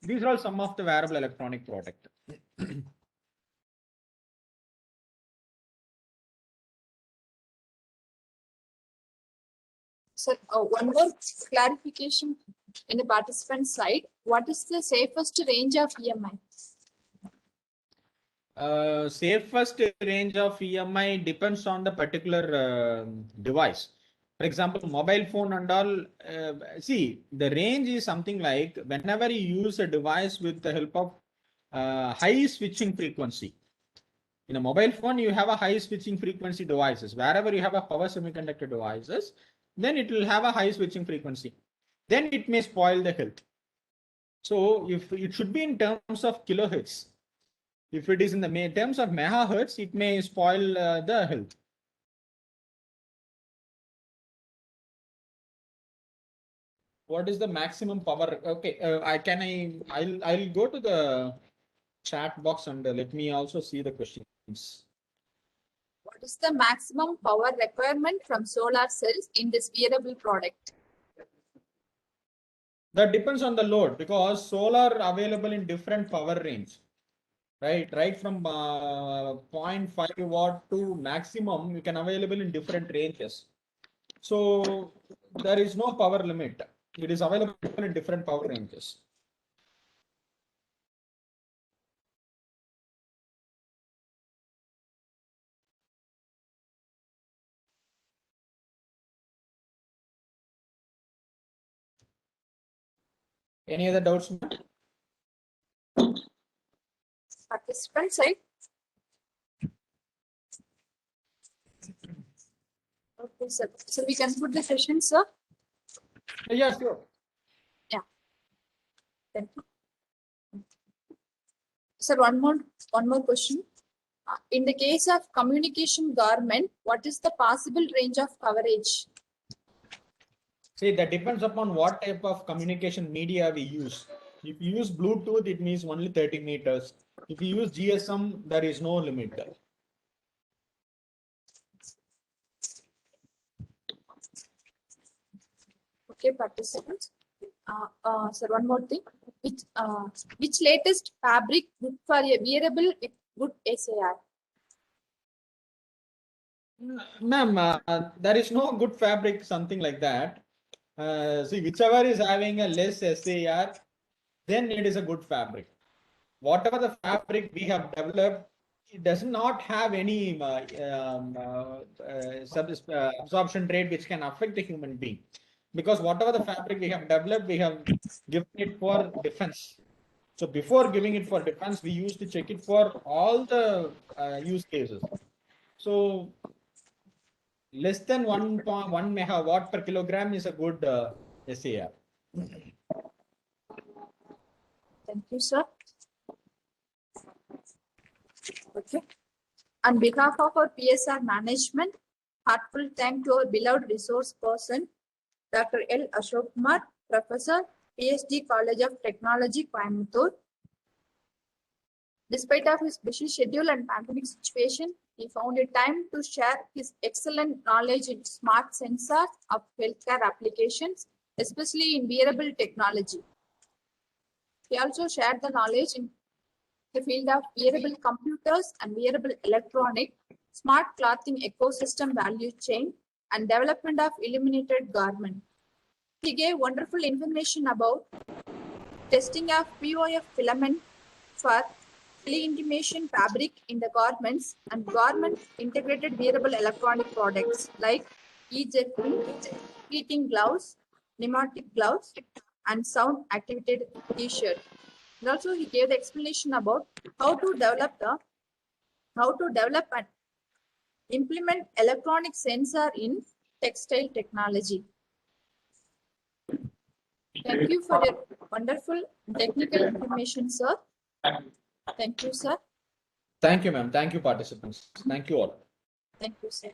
These are all some of the wearable electronic product. Sir, one more clarification in the participant side. What is the safest range of EMI? Safest range of EMI depends on the particular device. For example, mobile phone and all, see, the range is something like whenever you use a device with the help of high switching frequency. In a mobile phone, you have a high switching frequency devices. Wherever you have a power semiconductor devices, then it will have a high switching frequency. Then it may spoil the health. So if it should be in terms of kilohertz. If it is in the terms of megahertz, it may spoil the health. What is the maximum power? Okay, I'll go to the chat box and let me also see the questions. What is the maximum power requirement from solar cells in this wearable product? That depends on the load because solar available in different power range. Right from 0.5 watt to maximum, you can available in different ranges. So there is no power limit. It is available in different power ranges. Any other doubts? Participant side. Okay, sir. So we can put the session, sir. Yeah, sure. Thank you. Sir, one more question. In the case of communication garment, what is the possible range of coverage? See, that depends upon what type of communication media we use. If you use Bluetooth, it means only 30 meters. If you use GSM, there is no limit. Okay, participants. Sir, one more thing. Which latest fabric good for a wearable with good SAR? Ma'am, there is no good fabric, something like that. See, whichever is having a less SAR, then it is a good fabric. Whatever the fabric we have developed, it does not have any absorption rate which can affect the human being. Because whatever the fabric we have developed, we have given it for defense. So before giving it for defense, we used to check it for all the use cases. So less than 1.1 megawatt per kilogram is a good SAR. Thank you, sir. Okay. On behalf of our PSR management, heartfelt thank to our beloved resource person, Dr. L. Ashok Kumar, Professor, PSD College of Technology, Coimbatore. Despite of his busy schedule and pandemic situation, he found a time to share his excellent knowledge in smart sensors of healthcare applications, especially in wearable technology. He also shared the knowledge in the field of wearable computers and wearable electronic, smart clothing ecosystem value chain, and development of illuminated garment. He gave wonderful information about testing of POF filament for intimation fabric in the garments and garment integrated wearable electronic products like e-jetting, heating gloves, pneumatic gloves, and sound activated t-shirt. And also he gave the explanation about how to develop and implement electronic sensor in textile technology. Thank you for your wonderful technical information, sir. Thank you, sir. Thank you, ma'am. Thank you, participants. Thank you all. Thank you, sir.